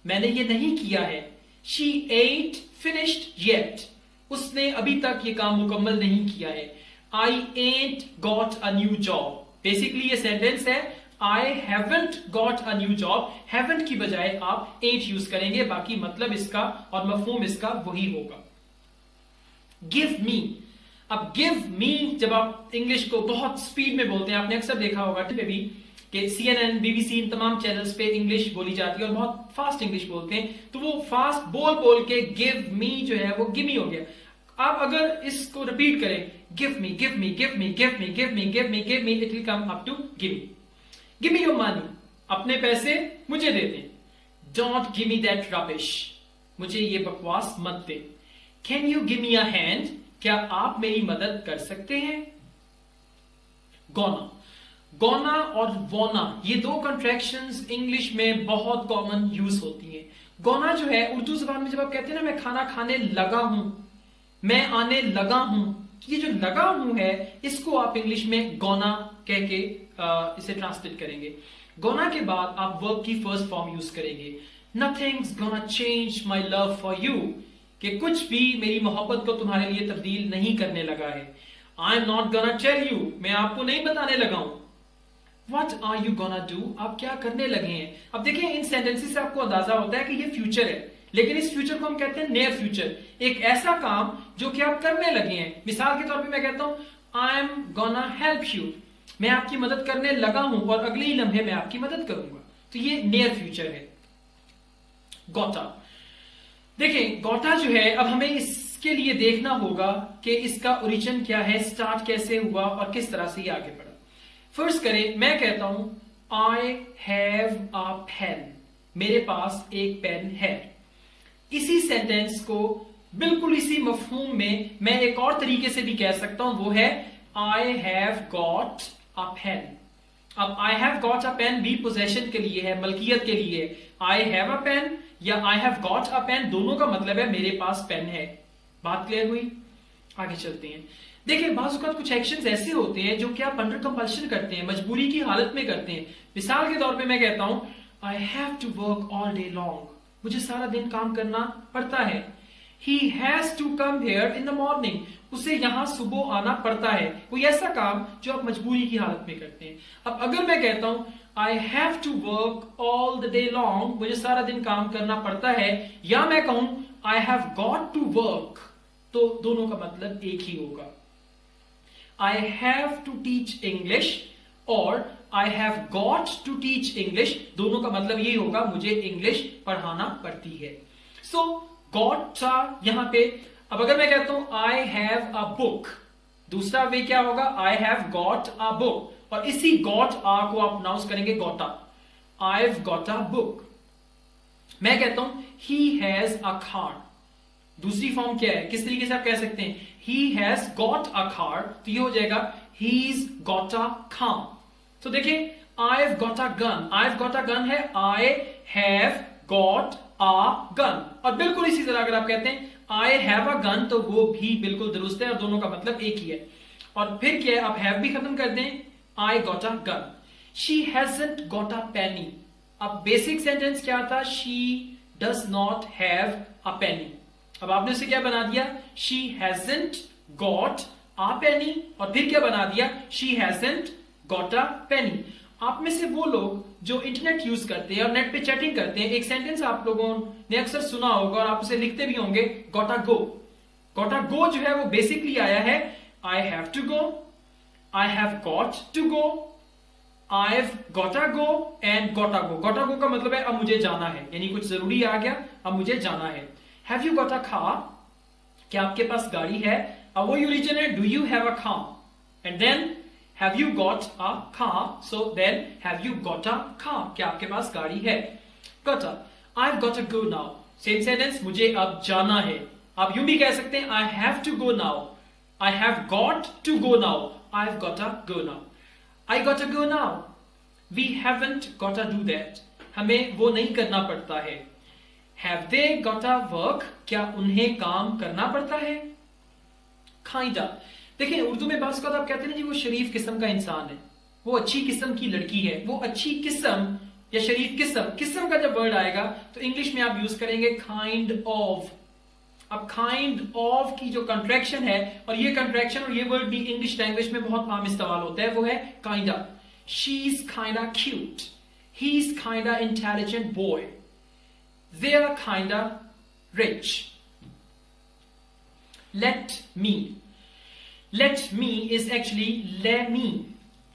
मैंने ये नहीं किया है। शी एंट फिनिश्ड येट, उसने अभी तक ये काम मुकम्मल नहीं किया है। I ain't got a new job, basically ये सेंटेंस है I haven't got a new job. Haven't की बजाय आप एंट यूज करेंगे, बाकी मतलब इसका और मफहूम इसका वही होगा। गिव मी, अब गिव मी जब आप इंग्लिश को बहुत स्पीड में बोलते हैं, आपने अक्सर देखा होगा टीवी पे भी कि CNN, BBC इन तमाम चैनल्स पे इंग्लिश बोली जाती है और बहुत फास्ट इंग्लिश बोलते हैं, तो वो फास्ट बोल बोल के गिव मी जो है वो गिमी हो गया। आप अगर इसको रिपीट करें give me, give me, give me, give me, give me, give me, give me, it will come up to give me. Give me your money, अपने पैसे मुझे दे दें। Don't give me that rubbish, मुझे ये बकवास मत दे। Can you give me a hand, क्या आप मेरी मदद कर सकते हैं? गोना, गोना और वोना, ये दो कंट्रैक्शंस इंग्लिश में बहुत कॉमन यूज होती हैं। गोना जो है उर्दू जबान में जब आप कहते हैं ना मैं खाना खाने लगा हूं, मैं आने लगा हूं, ये जो लगा हूं है इसको आप इंग्लिश में गोना कह के इसे ट्रांसलेट करेंगे। गोना के बाद आप वर्ब की फर्स्ट फॉर्म यूज करेंगे। Nothings gonna change my love for you, कि कुछ भी मेरी मोहब्बत को तुम्हारे लिए तब्दील नहीं करने लगा है। I am not gonna tell you, मैं आपको नहीं बताने लगा हूं। What are you gonna do, आप क्या करने लगे हैं? अब देखिए इन सेंटेंसेस से आपको अंदाजा होता है कि ये फ्यूचर है, लेकिन इस फ्यूचर को हम कहते हैं नियर फ्यूचर, एक ऐसा काम जो कि आप करने लगे हैं। मिसाल के तौर पे मैं कहता हूं I am gonna help you, मैं आपकी मदद करने लगा हूं और अगले ही लम्हे मैं आपकी मदद करूंगा, तो ये नियर फ्यूचर है। गोटा, देखिए गोटा जो है अब हमें इसके लिए देखना होगा कि इसका ओरिजिन क्या है, स्टार्ट कैसे हुआ और किस तरह से ये आगे बढ़ा। फर्स्ट करें, मैं कहता हूं आई हैव अ पेन, मेरे पास एक पेन है। इसी सेंटेंस को बिल्कुल इसी मफहूम में मैं एक और तरीके से भी कह सकता हूं, वो है I have got a pen. अब I have got a pen भी पोजेशन के लिए है, मलकियत के लिए। आई हैव अ पेन या I have got a pen, दोनों का मतलब है मेरे पास पेन है। बात क्लियर हुई? आगे चलते हैं। देखिए बाज़ औक़ात कुछ एक्शंस ऐसे होते हैं जो कि आप अंडर कंपल्शन करते हैं, मजबूरी की हालत में करते हैं। मिसाल के तौर पे मैं कहता हूं I have to work all day long, मुझे सारा दिन काम करना पड़ता है। He has to come here in the morning, उसे यहां सुबह आना पड़ता है। कोई ऐसा काम जो आप मजबूरी की हालत में करते हैं। अब अगर मैं कहता हूं I have to work all the day long, मुझे सारा दिन काम करना पड़ता है, या मैं कहूं I have got to work, तो दोनों का मतलब एक ही होगा। I have to teach English और I have got to teach English, दोनों का मतलब यही होगा मुझे इंग्लिश पढ़ाना पड़ती है। So got यहां पे, अब अगर मैं कहता हूं I have a book, दूसरा वे क्या होगा I have got a book, और इसी got a को आप प्रोनाउंस करेंगे गोटा। I've got a book। मैं कहता हूं he has a car, दूसरी फॉर्म क्या है, किस तरीके से आप कह सकते हैं he has got a car, तो ये हो जाएगा he's got a car। तो देखिए I've got a gun, I've got a gun है I have got a gun, और बिल्कुल इसी तरह अगर आप कहते हैं I have a gun, तो वो भी बिल्कुल दुरुस्त है और दोनों का मतलब एक ही है। और फिर क्या है, आप हैव भी खत्म कर दें, I got a gun. She hasn't got a penny. अब बेसिक सेंटेंस क्या था, she does not have a penny. अब आपने उसे क्या बना दिया, she hasn't got a penny, और फिर क्या बना दिया, she hasn't got a penny. आप में से वो लोग जो इंटरनेट यूज करते हैं और नेट पे चैटिंग करते हैं, एक सेंटेंस आप लोगों ने अक्सर सुना होगा और आप उसे लिखते भी होंगे, got a go. Got a गो जो है वो बेसिकली आया है I have to go, I have got to go, I've gotta go and gotta go। gotta go का मतलब है अब मुझे जाना है, यानी कुछ जरूरी आ गया, अब मुझे जाना है। Have you got a car? क्या आपके पास गाड़ी है? अब वही ओरिजिन है, do you have a car? And then have you got a car? So then have you got a car? क्या आपके पास गाड़ी है? Gotta, I've gotta go now। Same sentence, मुझे अब जाना है। आप यूं भी कह सकते हैं I have to go now, I have got to go now, I've gotta go now। I gotta go now, we haven't gotta do that। हमें वो नहीं करना पड़ता है। Have they gotta work? क्या उन्हें काम करना पड़ता है? Kinda। देखिए उर्दू में बात का तो आप कहते हैं ना जी वो शरीफ किस्म का इंसान है, वो अच्छी किस्म की लड़की है, वो अच्छी किस्म या शरीफ किस्म, किस्म का जब वर्ड आएगा तो इंग्लिश में आप यूज करेंगे काइंड ऑफ। अब काइंड ऑफ की जो कंट्रैक्शन है, और ये कंट्रैक्शन और ये वर्ड भी इंग्लिश लैंग्वेज में बहुत आम इस्तेमाल होता है, वो है kinda. She is kinda cute, he is kinda intelligent boy, they are kinda rich. Let me, let me is actually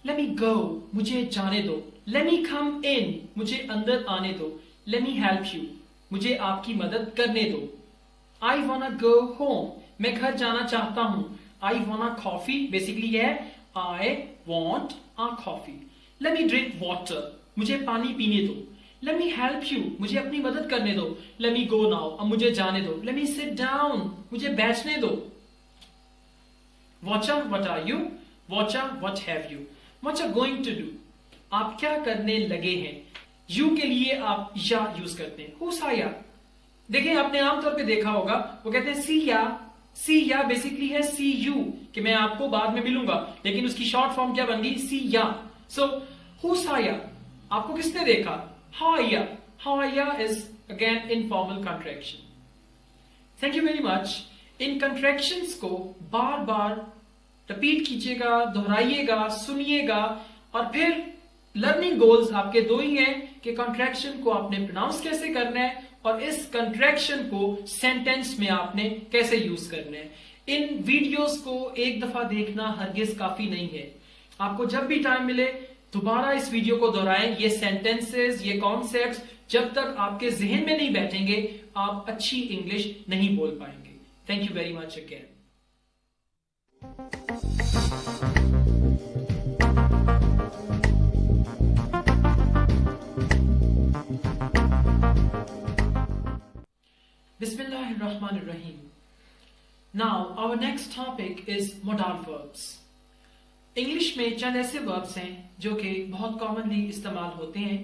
let me go, मुझे जाने दो। let me come in, मुझे अंदर आने दो। let me help you, मुझे आपकी मदद करने दो। I wanna go home, मैं घर जाना चाहता हूं। I wanna coffee, बेसिकली है I want a coffee। Let me drink water, मुझे पानी पीने दो। Let me help you, मुझे अपनी मदद करने दो। Let me go now, अब मुझे जाने दो। Let me sit down, मुझे बैठने दो। Watcha, what are you? Watcha, what have you? What are going to do? आप क्या करने लगे हैं? You के लिए आप या यूज करते हैं। Who's Saya? देखिए आपने आमतौर पे देखा होगा वो कहते हैं सी या बेसिकली है सी यू, कि मैं आपको बाद में मिलूंगा, लेकिन उसकी शॉर्ट फॉर्म क्या बन गई, सी या। सो हु साया, आपको किसने देखा, हाया is again informal contraction. Thank you very much. In contractions को बार बार रिपीट कीजिएगा, दोहराइएगा, सुनिएगा, और फिर लर्निंग गोल्स आपके दो ही हैं कि कंट्रैक्शन को आपने प्रोनाउंस कैसे करना है और इस कंट्रैक्शन को सेंटेंस में आपने कैसे यूज करना है। इन वीडियोस को एक दफा देखना हरगिज काफी नहीं है, आपको जब भी टाइम मिले दोबारा इस वीडियो को दोहराएं। ये सेंटेंसेस, ये कॉन्सेप्ट्स जब तक आपके जहन में नहीं बैठेंगे आप अच्छी इंग्लिश नहीं बोल पाएंगे। Thank you very much again. Bismillahirrahmanirrahim. Now our next topic is modal verbs. English में चंद ऐसे वर्ब्स हैं जो कि बहुत कॉमनली इस्तेमाल होते हैं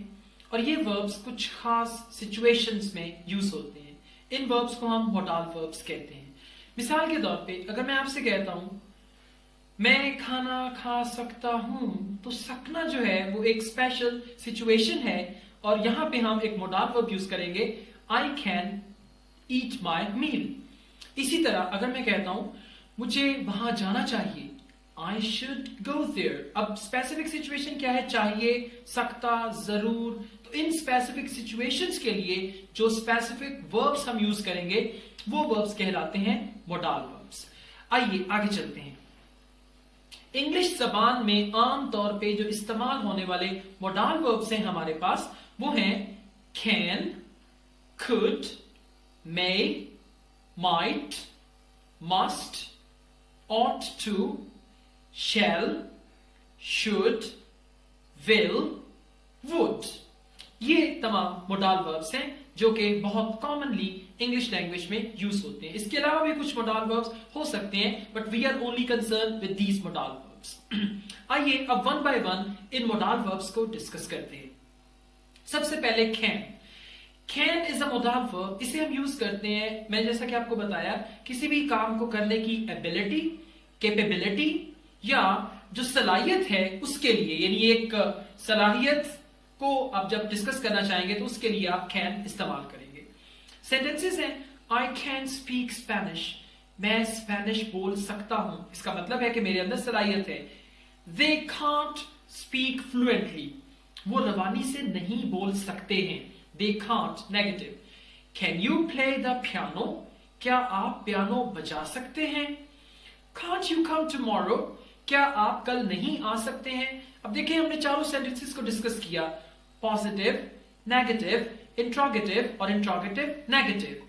और ये वर्ब्स कुछ खास सिचुएशंस में यूज होते हैं। इन वर्ब्स को हम modal verbs कहते हैं। मिसाल के तौर पे अगर मैं आपसे कहता हूं मैं खाना खा सकता हूं, तो सकना जो है वो एक स्पेशल सिचुएशन है और यहां पे हम एक modal verb यूज करेंगे, आई कैन ईट माई मील। इसी तरह अगर मैं कहता हूं मुझे वहां जाना चाहिए, आई शुड गो देयर। अब स्पेसिफिक सिचुएशन क्या है, चाहिए, सकता, जरूर। तो इन स्पेसिफिक सिचुएशंस के लिए जो स्पेसिफिक वर्ब्स हम यूज करेंगे वो वर्ब्स कहलाते हैं modal verbs। आइए आगे चलते हैं। इंग्लिश जबान में आम तौर पे जो इस्तेमाल होने वाले modal verbs हैं हमारे पास, वो हैं can, could, may, might, must, ought to, shall, should, will, would। ये तमाम modal verbs हैं जो कि बहुत कॉमनली इंग्लिश लैंग्वेज में यूज होते हैं। इसके अलावा भी कुछ modal verbs हो सकते हैं, but we are only concern with these modal verbs। आइए अब वन बाय वन इन modal verbs को डिस्कस करते हैं। सबसे पहले can। Can is a modal verb। इसे हम यूज करते हैं, मैं जैसा कि आपको बताया, किसी भी काम को करने की एबिलिटी, कैपेबिलिटी या जो सलाहियत है उसके लिए, यानी एक सलाहियत को आप जब डिस्कस करना चाहेंगे तो उसके लिए आप कैन इस्तेमाल करेंगे। सेंटेंसेस हैं आई कैन स्पीक स्पेनिश, मैं स्पेनिश बोल सकता हूं, इसका मतलब है कि मेरे अंदर सलाहियत है। दे कांट स्पीक फ्लुएंटली, वो रवानी से नहीं बोल सकते हैं। They can't negative. Can you play the piano, क्या आप पियानो बजा सकते हैं। कांट यू कम टुमारो, क्या आप कल नहीं आ सकते हैं। अब देखिए हमने चारों सेंटेंसेस को डिस्कस किया, पॉजिटिव, नेगेटिव, इंट्रोगेटिव और इंट्रोगेटिव नेगेटिव।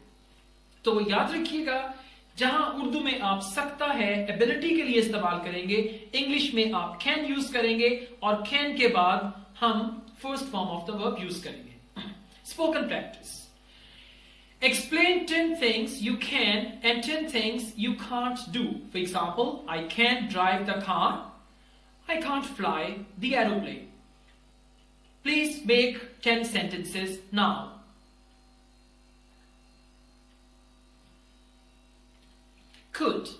तो याद रखिएगा, जहां उर्दू में आप सकता है एबिलिटी के लिए इस्तेमाल करेंगे, इंग्लिश में आप कैन यूज करेंगे और कैन के बाद हम first form of the verb use करेंगे। Spoken practice. Explain 10 things you can and 10 things you can't do. For example, I can't drive the car. I can't fly the aeroplane. Please make 10 sentences now. Could.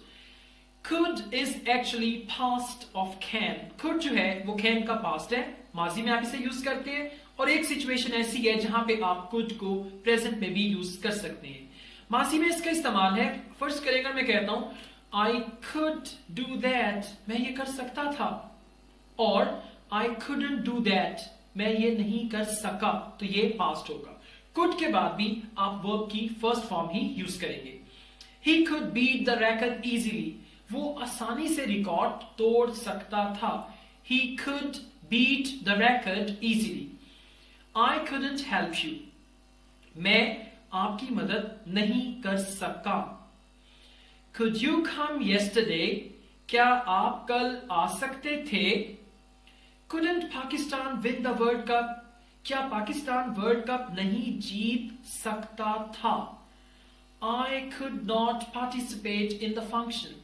Could is actually past of can. Could जो है वो can का past है, माजी में आप इसे यूज करते हैं, और एक सिचुएशन ऐसी है जहां पे आप could को प्रेजेंट में भी यूज कर सकते हैं। माजी में इसका इस्तेमाल है, फर्स्ट करेगा मैं कहता हूं I could do that, मैं ये कर सकता था, और I couldn't do that, मैं ये नहीं कर सका, तो ये पास्ट होगा। could के बाद भी आप वर्ब की फर्स्ट फॉर्म ही यूज करेंगे। He could beat the record easily, वो आसानी से रिकॉर्ड तोड़ सकता था। He could beat the record easily. I couldn't help you, मैं आपकी मदद नहीं कर सका। Could you come yesterday, क्या आप कल आ सकते थे। Couldn't Pakistan win the World Cup, क्या पाकिस्तान वर्ल्ड कप नहीं जीत सकता था। I could not participate in the function,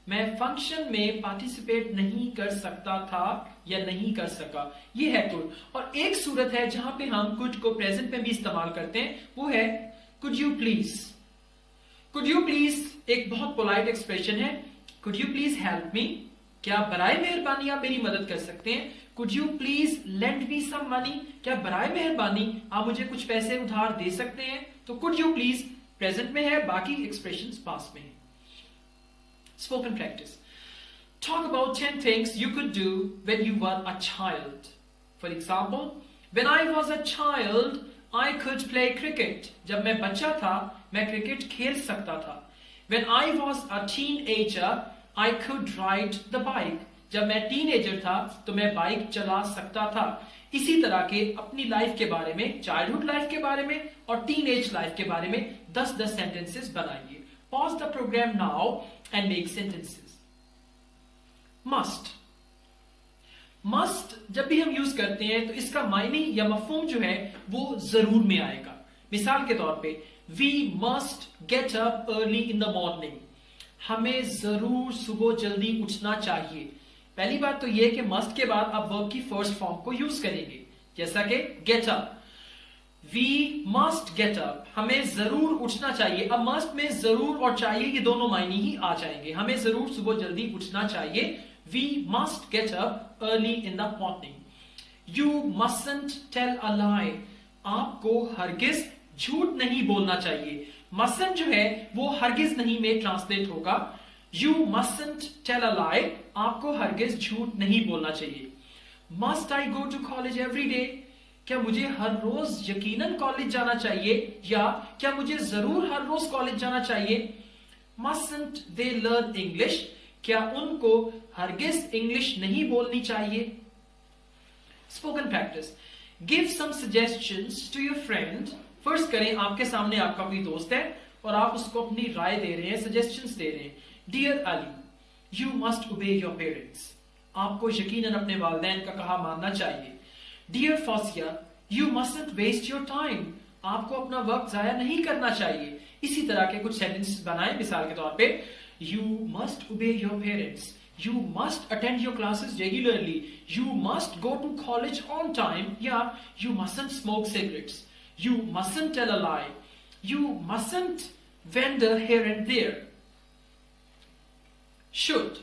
मैं फंक्शन में पार्टिसिपेट नहीं कर सकता था या नहीं कर सका। ये है कुड। और एक सूरत है जहां पे हम कुड को प्रेजेंट में भी इस्तेमाल करते हैं, वो है could you please. Could you please एक बहुत पोलाइट एक्सप्रेशन है। Could you please help me, क्या बराए मेहरबानी आप मेरी मदद कर सकते हैं। Could you please lend me some money, क्या बराए मेहरबानी आप मुझे कुछ पैसे उधार दे सकते हैं। तो कुड यू प्लीज प्रेजेंट में है, बाकी एक्सप्रेशंस पास्ट में है। Spoken practice. Talk about 10 things you could do when you were a child. For example, when I was a child, I could play cricket. जब मैं बच्चा था, मैं क्रिकेट खेल सकता था। When I was a teenager, I could ride the bike. जब मैं टीनेजर था, तो मैं बाइक चला सकता था। इसी तरह के अपनी लाइफ के बारे में, चाइल्डहुड लाइफ के बारे में और टीनेज लाइफ के बारे में 10-10 सेंटेंसेस बनाइए। Pause the program now and make sentences. Must. Must जब भी हम यूज करते हैं तो इसका मायने या मफहूम जो है वो जरूर में आएगा। मिसाल के तौर पे we must get up early in the morning. हमें जरूर सुबह जल्दी उठना चाहिए। पहली बात तो यह कि must के बाद आप वर्ब की फर्स्ट फॉर्म को यूज करेंगे, जैसा कि get up. We must get up, हमें जरूर उठना चाहिए। अब must में जरूर और चाहिए ये दोनों मायने ही आ जाएंगे। हमें जरूर सुबह जल्दी उठना चाहिए। We must get up early in the morning. You mustn't tell a lie, आपको हरगिज झूठ नहीं बोलना चाहिए। mustn't जो है वो हरगिज नहीं में ट्रांसलेट होगा। You mustn't tell a lie, आपको हरगिज झूठ नहीं बोलना चाहिए। Must I go to college every day, क्या मुझे हर रोज यकीनन कॉलेज जाना चाहिए, या क्या मुझे जरूर हर रोज कॉलेज जाना चाहिए। Mustn't they learn English, क्या उनको हरगिज इंग्लिश नहीं बोलनी चाहिए। Spoken practice. Give some suggestions to your friend. First करें, आपके सामने आपका कोई दोस्त है और आप उसको अपनी राय दे रहे हैं, सजेशंस दे रहे हैं। Dear Ali, you must obey your parents, आपको यकीनन अपने वालिदैन का कहा मानना चाहिए। Dear Fausia, you mustn't waste your time, आपको अपना वक्त जाया नहीं करना चाहिए। इसी तरह के कुछ सेंटेंसेस बनाएं। मिसाल के तौर पे You must obey your parents, you must attend your classes regularly, you must go to college on time, या you mustn't smoke cigarettes, you mustn't tell a lie, you mustn't wander here and there. Should.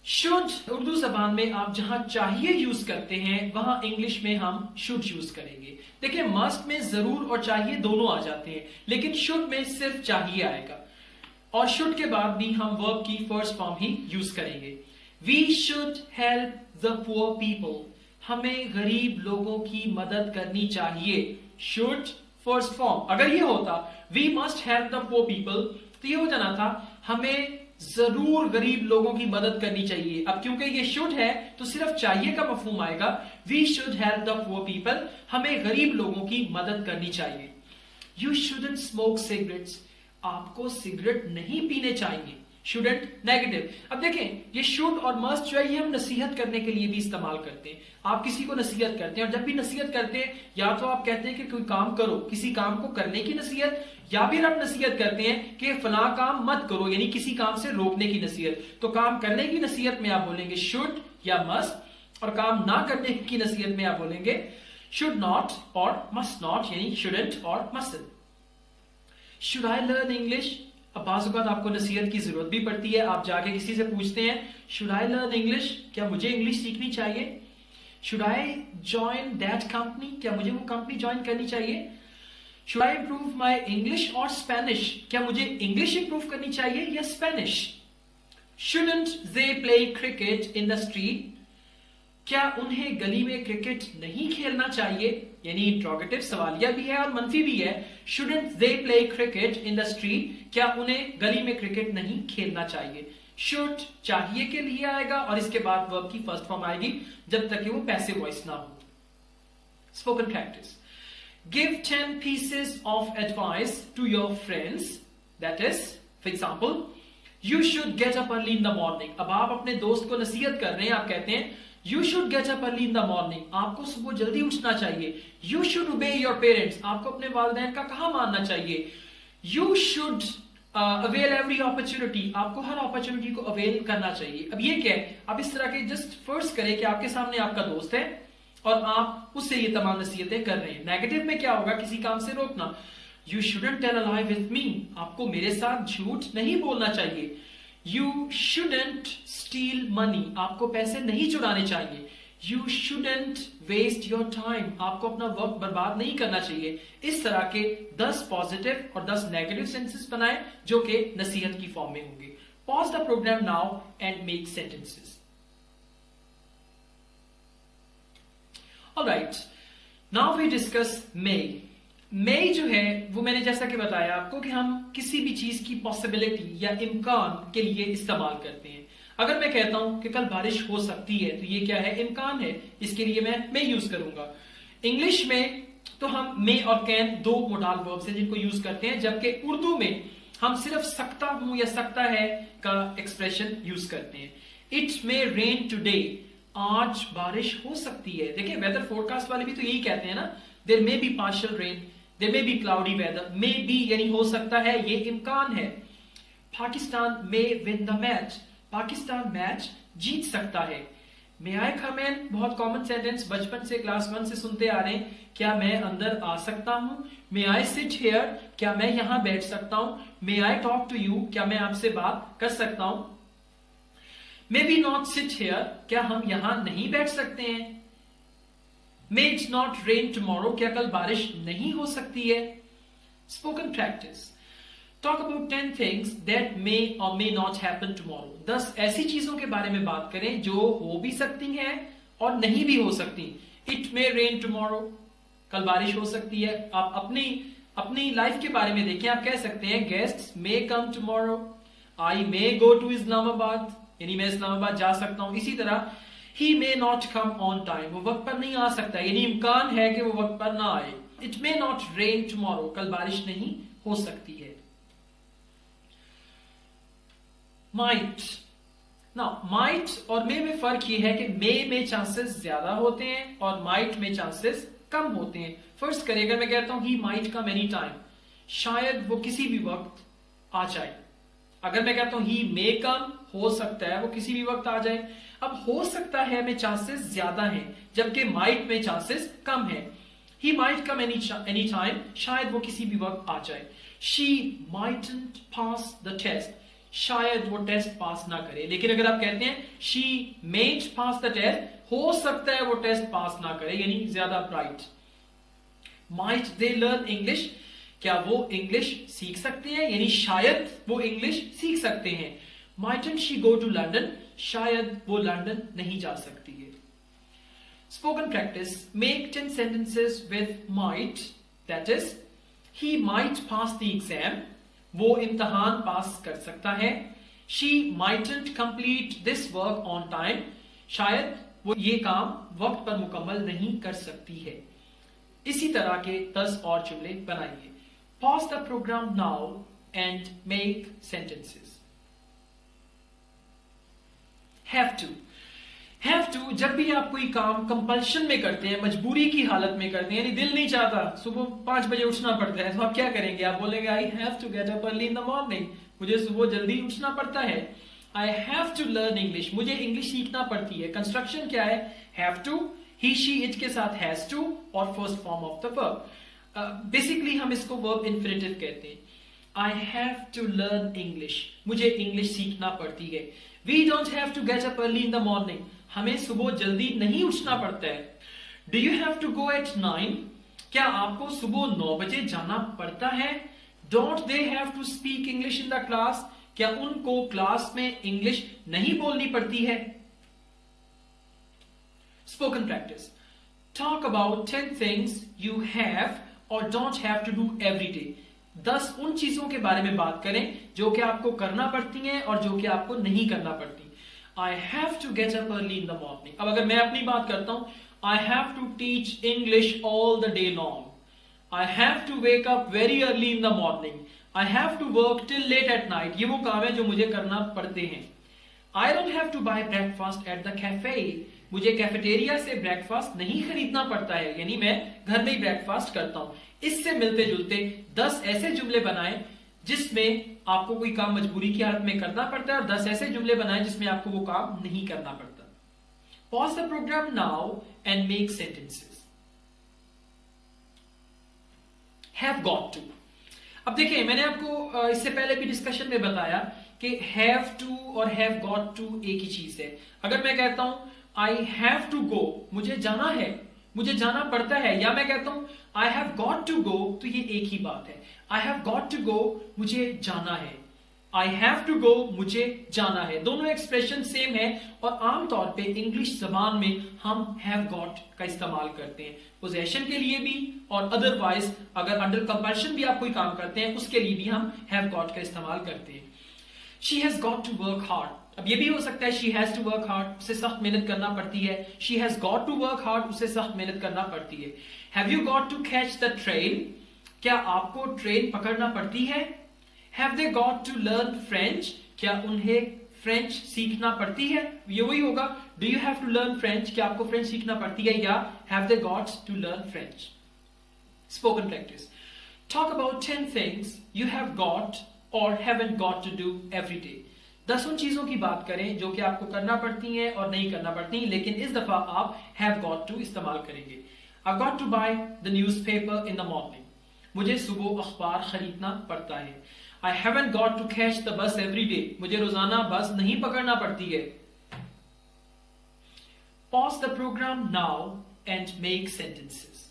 Should Urdu जबान में आप जहां चाहिए यूज करते हैं वहां इंग्लिश में हम शुड यूज करेंगे। देखिए मस्ट में जरूर और चाहिए दोनों आ जाते हैं, लेकिन शुड में सिर्फ चाहिए आएगा और शुड के बाद भी हम वर्ब की फर्स्ट फॉर्म ही यूज करेंगे। We should help the poor people, हमें गरीब लोगों की मदद करनी चाहिए। Should first form. अगर ये होता we must help the poor people तो ये हो जाना था हमें जरूर गरीब लोगों की मदद करनी चाहिए। अब क्योंकि ये शुड है तो सिर्फ चाहिए का मफहूम आएगा। We should help the poor people, हमें गरीब लोगों की मदद करनी चाहिए। यू शुडंट स्मोक सिगरेट्स, आपको सिगरेट नहीं पीने चाहिए। Shouldn't negative. अब देखें ये शुड और मस्ट जो है ये हम नसीहत करने के लिए भी इस्तेमाल करते हैं। आप किसी को नसीहत करते हैं और जब भी नसीहत करते हैं या तो आप कहते हैं कि कोई काम करो, किसी काम को करने की नसीहत, या फिर आप नसीहत करते हैं कि फला काम मत करो, यानी किसी काम से रोकने की नसीहत। तो काम करने की नसीहत में आप बोलेंगे शुड या मस्ट, और काम ना करने की नसीहत में आप बोलेंगे शुड नॉट और मस्ट नॉट, यानी शुडंट और mustn't. Should I learn English, अब बाज़ औक़ात आपको नसीहत की जरूरत भी पड़ती है। आप जाके किसी से पूछते हैं शुड आई लर्न इंग्लिश, क्या मुझे इंग्लिश सीखनी चाहिए। Should I join that company, क्या मुझे वो कंपनी ज्वाइन करनी चाहिए। Should I improve my English और स्पेनिश, क्या मुझे इंग्लिश इंप्रूव करनी चाहिए या Spanish. Shouldn't they play cricket in the street, क्या उन्हें गली में क्रिकेट नहीं खेलना चाहिए, यानी इंट्रोगेटिव सवालिया भी है और मनफी भी है। Shouldn't they play cricket in the street, क्या उन्हें गली में क्रिकेट नहीं खेलना चाहिए। शुड चाहिए के लिए आएगा और इसके बाद वर्ब की फर्स्ट फॉर्म आएगी जब तक कि वो पैसिव वॉइस ना हो। Spoken practice. Give 10 pieces of advice to your friends, that is for example you should get up early in the morning। अब आप अपने दोस्त को नसीहत कर रहे हैं, आप कहते हैं You should get up early in the morning, आपको सुबह जल्दी उठना चाहिए। You should obey your parents, आपको अपने वालिदैन का कहा मानना चाहिए। You should avail every opportunity, आपको हर अपॉर्चुनिटी को अवेल करना चाहिए। अब ये क्या है, आप इस तरह के जस्ट फर्स्ट करें कि आपके सामने आपका दोस्त है और आप उससे ये तमाम नसीहतें कर रहे हैं। नेगेटिव में क्या होगा, किसी काम से रोकना। You shouldn't tell a lie with me, आपको मेरे साथ झूठ नहीं बोलना चाहिए। You shouldn't steal money, आपको पैसे नहीं चुराने चाहिए। You shouldn't waste your time, आपको अपना वक्त बर्बाद नहीं करना चाहिए। इस तरह के 10 पॉजिटिव और 10 नेगेटिव सेंटेंसेस बनाएं जो कि नसीहत की फॉर्म में होंगे। Pause the program now and make sentences. Alright, now we discuss may. may जो है वो मैंने जैसा कि बताया आपको कि हम किसी भी चीज की पॉसिबिलिटी या इम्कान के लिए इस्तेमाल करते हैं। अगर मैं कहता हूं कि कल बारिश हो सकती है तो ये क्या है, इम्कान है, इसके लिए मैं may यूज करूंगा। इंग्लिश में तो हम may और can दो मोडाल वर्ब्स हैं जिनको यूज करते हैं, जबकि उर्दू में हम सिर्फ सकता हूं या सकता है का एक्सप्रेशन यूज करते हैं। इट मे रेन टुडे, आज बारिश हो सकती है। देखिए वेदर फोरकास्ट वाले भी तो यही कहते हैं ना, there may be partial rain, there may be cloudy weather. May be यानी हो सकता है, ये इम्कान है। Pakistan may win the match, Pakistan match जीत सकता है। मे आई कम इन, बहुत कॉमन सेंटेंस, बचपन से क्लास 1 से सुनते आ रहे हैं, क्या मैं अंदर आ सकता हूं। मे आई सिट हियर, क्या मैं यहां बैठ सकता हूं। मे आई टॉक टू यू, क्या मैं आपसे बात कर सकता हूं। May be not sit here, क्या हम यहां नहीं बैठ सकते हैं। May it not rain tomorrow, क्या कल बारिश नहीं हो सकती है। Spoken practice. Talk about 10 things that may और मे नॉट हैपन टुमारो। 10 ऐसी चीजों के बारे में बात करें जो हो भी सकती हैं और नहीं भी हो सकती। इट मे रेन टुमारो, कल बारिश हो सकती है। आप अपनी लाइफ के बारे में देखें, आप कह सकते हैं guests may come tomorrow, I may go to Islamabad, यानी मैं इस्लामाबाद जा सकता हूं। इसी तरह ही may not come on time, वो वक्त पर नहीं आ सकता, यानी इम्कान है कि वो वक्त पर ना आए। It may not rain tomorrow, कल बारिश नहीं हो सकती है। माइट। नाउ माइट और मे में फर्क ये है कि मे में चांसेस ज्यादा होते हैं और माइट में चांसेस कम होते हैं। फर्स्ट करेगा, मैं कहता हूं he might come any time, शायद वो किसी भी वक्त आ जाए। अगर मैं कहता हूं ही मे कम, हो सकता है वो किसी भी वक्त आ जाए। अब हो सकता है में चांसेस ज्यादा हैं, जबकि माइट में चांसेस कम है। He might come any time, शायद वो किसी भी वक्त आ जाए। शी माइटंट पास द टेस्ट, शायद वो टेस्ट पास ना करे। लेकिन अगर आप कहते हैं she might pass the test, हो सकता है वो टेस्ट पास ना करे, यानी ज्यादा bright. Might they learn English, क्या वो इंग्लिश सीख सकते हैं, यानी शायद वो इंग्लिश सीख सकते हैं। माइटन शी गो टू लंडन, शायद वो लंदन नहीं जा सकती है। Spoken practice, make 10 sentences with might, that is he might pass the exam, वो इम्तहान पास कर सकता है। she mightn't complete this work on time, शायद वो ये काम वक्त पर मुकम्मल नहीं कर सकती है। इसी तरह के 10 और जुमले बनाइए। Pause the program now and make sentences. Have to जब भी आप कोई काम कंपल्शन में करते हैं, मजबूरी की हालत में करते हैं, यानी दिल नहीं चाहता, सुबह 5 बजे उठना पड़ता है, तो आप क्या करेंगे? आप बोलेंगे I have to get up early in the morning, मुझे सुबह जल्दी उठना पड़ता है। I have to learn English, मुझे इंग्लिश सीखना पड़ती है। कंस्ट्रक्शन क्या है? Have to, he she it के साथ हैज टू और first form of the verb. Basically हम इसको वर्ब इन्फिनिटिव कहते हैं। I have to learn English, मुझे इंग्लिश सीखना पड़ती है। We don't have to get up early in the morning, हमें सुबह जल्दी नहीं उठना पड़ता है। Do you have to go at 9, क्या आपको सुबह 9 बजे जाना पड़ता है। Don't they have to speak English in the class, क्या उनको क्लास में इंग्लिश नहीं बोलनी पड़ती है। Spoken practice, talk about 10 things you have और don't have to do every day. 10 उन चीजों के बारे में बात करें जो कि आपको करना पड़ती हैं और जो कि आपको नहीं करना पड़ती। I have to get up early in the morning. अब अगर मैं अपनी बात करता हूं, I have to teach English all the day long. I have to wake up very early in the morning. I have to work till late at night. ये वो काम है जो मुझे करना पड़ते हैं। I don't have to buy breakfast at the cafe. मुझे कैफेटेरिया से ब्रेकफास्ट नहीं खरीदना पड़ता है, यानी मैं घर में ही ब्रेकफास्ट करता हूं। इससे मिलते जुलते 10 ऐसे जुमले बनाएं जिसमें आपको कोई काम मजबूरी की हालत में करना पड़ता है, और 10 ऐसे जुमले बनाएं जिसमें आपको वो काम नहीं करना पड़ता। Pause the programme now and make sentences. Have got to, अब देखिए मैंने आपको इससे पहले भी डिस्कशन में बताया कि हैव टू और हैव गॉट टू एक ही चीज है। अगर मैं कहता हूं आई हैव टू गो, मुझे जाना है, मुझे जाना पड़ता है, या मैं कहता हूं I have got to go, तो ये एक ही बात है। I have got to go, मुझे जाना है। आई हैव टू गो, मुझे जाना है। दोनों एक्सप्रेशन सेम है और आमतौर पे इंग्लिश जबान में हम हैव गॉट का इस्तेमाल करते हैं, पोजेशन के लिए भी और अदरवाइज अगर अंडर कंपल्शन भी आप कोई काम करते हैं उसके लिए भी हम हैव गॉट का इस्तेमाल करते हैं। She has got to work hard, अब ये भी हो सकता है she has to work hard, उसे सख्त मेहनत करना पड़ती है। She has got to work hard, उसे सख्त मेहनत करना पड़ती है। Have you got to catch the train, क्या आपको ट्रेन पकड़ना पड़ती है। Have they got to learn French, क्या उन्हें फ्रेंच सीखना पड़ती है। ये वही होगा, do you have to learn French, क्या आपको फ्रेंच सीखना पड़ती है, या have they got to learn French. Spoken practice, talk about 10 things you have got और haven't got to do every day. 10 उन चीजों की बात करें जो कि आपको करना पड़ती हैं और नहीं करना पड़ती, लेकिन इस दफा आप हैव गॉट टू इस्तेमाल करेंगे। I got to buy the newspaper in the morning, मुझे सुबह अखबार खरीदना पड़ता है। I haven't got to catch the bus every day, मुझे रोजाना बस नहीं पकड़ना पड़ती है। Pause the programme now and make sentences.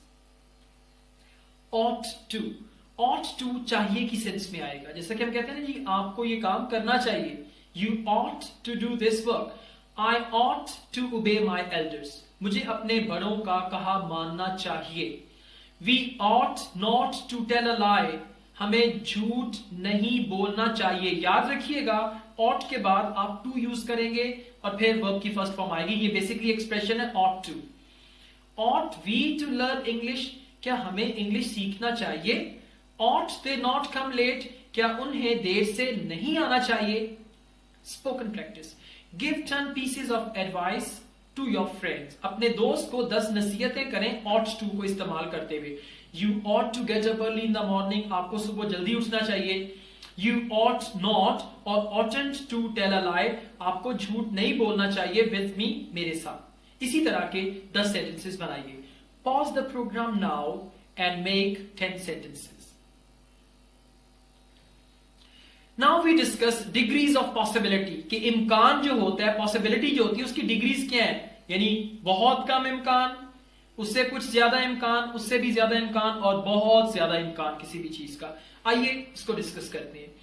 ought to, ought to चाहिए की सेंस में आएगा, जैसा कि हम कहते हैं ना जी आपको ये काम करना चाहिए। You ought to do this work. I ought to obey my elders. मुझे अपने बड़ों का कहा मानना चाहिए। We ought not to tell a lie. हमें झूठ नहीं बोलना चाहिए। याद रखिएगा ought के बाद आप to यूज करेंगे और फिर verb की फर्स्ट फॉर्म आएगी। ये बेसिकली एक्सप्रेशन है ought to. Ought we to learn English? क्या हमें इंग्लिश सीखना चाहिए। Ought they not come late? क्या उन्हें देर से नहीं आना चाहिए। Spoken practice, give 10 pieces of advice to your friends. अपने दोस्त को 10 नसीहतें करें ought to को इस्तेमाल करते हुए। You ought to get up early in the morning. आपको सुबह जल्दी उठना चाहिए। You ought not और oughtn't to tell a lie. आपको झूठ नहीं बोलना चाहिए with me, मेरे साथ। इसी तरह के 10 sentences बनाइए। Pause the program now and make 10 sentences. Now we discuss degrees of possibility कि इम्कान जो होता है, पॉसिबिलिटी जो होती है उसकी डिग्रीज क्या है, यानी बहुत कम इम्कान, उससे कुछ ज्यादा इम्कान, उससे भी ज्यादा इम्कान और बहुत ज्यादा इम्कान किसी भी चीज का। आइए इसको डिस्कस करते हैं।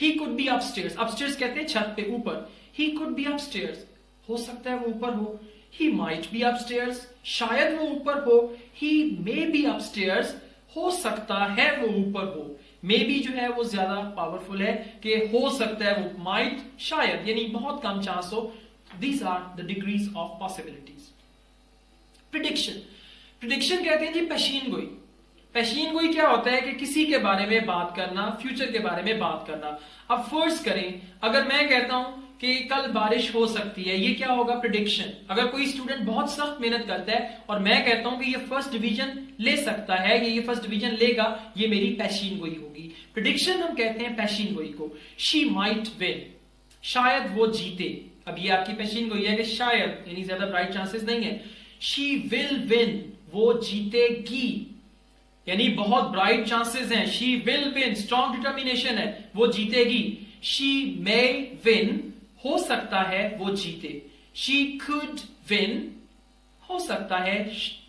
He could be upstairs, upstairs कहते हैं छत पे ऊपर। ही कुड बी अपस्टेयर्स, हो सकता है वो ऊपर हो। ही माइट बी अपस्टेयर्स, शायद वो ऊपर हो। ही मे बी अपस्टेयर्स, हो सकता है वो ऊपर हो। मे बी जो है वो ज्यादा पावरफुल है कि हो सकता है वो, माइट शायद, यानी बहुत कम चांस हो। These are the degrees of possibilities. Prediction, prediction कहते हैं जी पेशीन गोई। पेशीन गोई क्या होता है कि किसी के बारे में बात करना, फ्यूचर के बारे में बात करना। अब फर्ज करें अगर मैं कहता हूं कि कल बारिश हो सकती है, ये क्या होगा, प्रिडिक्शन। अगर कोई स्टूडेंट बहुत सख्त मेहनत करता है और मैं कहता हूं कि ये फर्स्ट डिवीजन ले सकता है, ये फर्स्ट डिवीजन लेगा, ये मेरी पेशीन गोई होगी। प्रिडिक्शन हम कहते हैं पेशीन गोई को। शी माइट विन, शायद वो जीते। अब ये आपकी पेशीन गोई है कि शायद, यानी ज्यादा ब्राइट चांसेस नहीं है। शी विल विन, वो जीतेगी, यानी बहुत ब्राइट चांसेस हैं। She will win, strong determination है, वो जीतेगी। शी मे विन, हो सकता है वो जीते। शी कुड विन, हो सकता है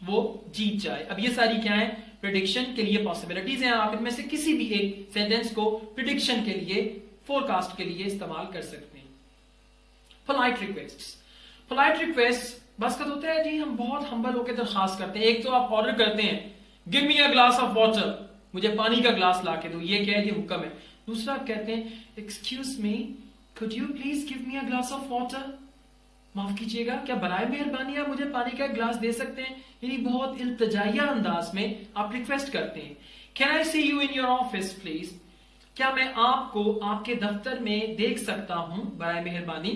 वो जीत जाए। अब ये सारी क्या है, प्रिडिक्शन के लिए पॉसिबिलिटीज हैं। आप इनमें से किसी भी एक सेंटेंस को प्रिडिक्शन के लिए, फोरकास्ट के लिए इस्तेमाल कर सकते हैं। पोलाइट रिक्वेस्ट, पोलाइट रिक्वेस्ट बस का होता है जी हम बहुत हम्बल होकर दरखास्त करते हैं। एक तो आप ऑर्डर करते हैं give me a glass of water, मुझे पानी का ग्लास ला के दो, ये क्या है, ये हुक्म है। दूसरा आप कहते हैं excuse me could you please give me a glass of water, माफ कीजिएगा क्या बराए मेहरबानी आप मुझे पानी का ग्लास दे सकते हैं, यानी बहुत इल्तिजाइया अंदाज में आप रिक्वेस्ट करते हैं। Can I see you in your office please, क्या मैं आपको आपके दफ्तर में देख सकता हूं बराए मेहरबानी।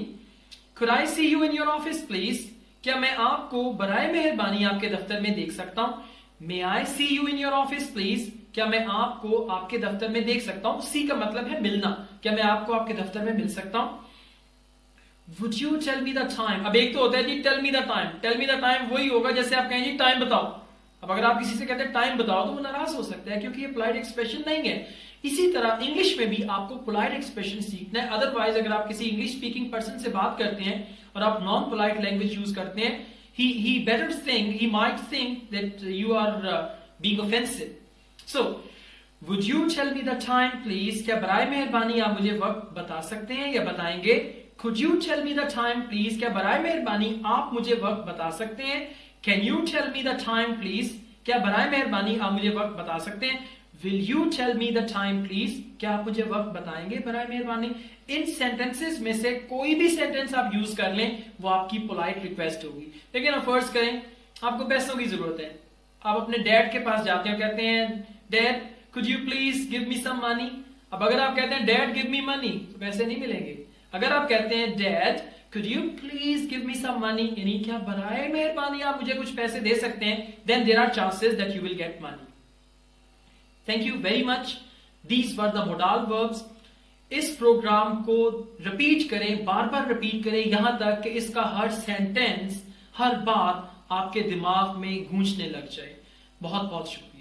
could I see you in your office please, क्या मैं आपको बराए मेहरबानी आपके दफ्तर में देख सकता हूं। may I see you in your office please, क्या मैं आपको आपके दफ्तर में देख सकता हूं। सी का मतलब है मिलना, क्या मैं आपको आपके दफ्तर में मिल सकता हूं। Would you tell me the time, अब एक तो होता है जी tell me the time, tell me the time वही होगा जैसे आप कहें जी टाइम बताओ। अब अगर आप किसी से कहते हैं टाइम बताओ तो वो नाराज हो सकता है क्योंकि ये पोलाइट एक्सप्रेशन नहीं है। इसी तरह इंग्लिश में भी आपको पोलाइट एक्सप्रेशन सीखना है। अदरवाइज अगर आप किसी इंग्लिश स्पीकिंग पर्सन से बात करते हैं और आप नॉन पोलाइट लैंग्वेज यूज करते हैं, he better think, he might think that you are being offensive. So would you tell me the time please, क्या बराए मेहरबानी आप मुझे वक्त बता सकते हैं या बताएंगे। could you tell me the time please, क्या बराए मेहरबानी आप मुझे वक्त बता सकते हैं। can you tell me the time please, क्या बराए मेहरबानी आप मुझे वक्त बता सकते हैं। will you tell me the time please, क्या आप मुझे वक्त बताएंगे बराए मेहरबानी। इन सेंटेंसेस में से कोई भी सेंटेंस आप यूज कर लें वो आपकी पोलाइट रिक्वेस्ट होगी। लेकिन अब फर्ज करें आपको पैसों की जरूरत है, आप अपने डैड के पास जाते हैं, कहते हैं dad could you please give me some money. अब अगर आप कहते हैं डैड गिव मी मनी तो पैसे नहीं मिलेंगे। अगर आप कहते हैं dad could you please give me some money, यानी क्या बराए मेहरबानी आप मुझे कुछ पैसे दे सकते हैं, then there are chances that you will get money. Thank you very much. These were the modal verbs. इस प्रोग्राम को रिपीट करें, बार बार रिपीट करें यहां तक कि इसका हर सेंटेंस, हर बात आपके दिमाग में गूंजने लग जाए। बहुत बहुत शुक्रिया।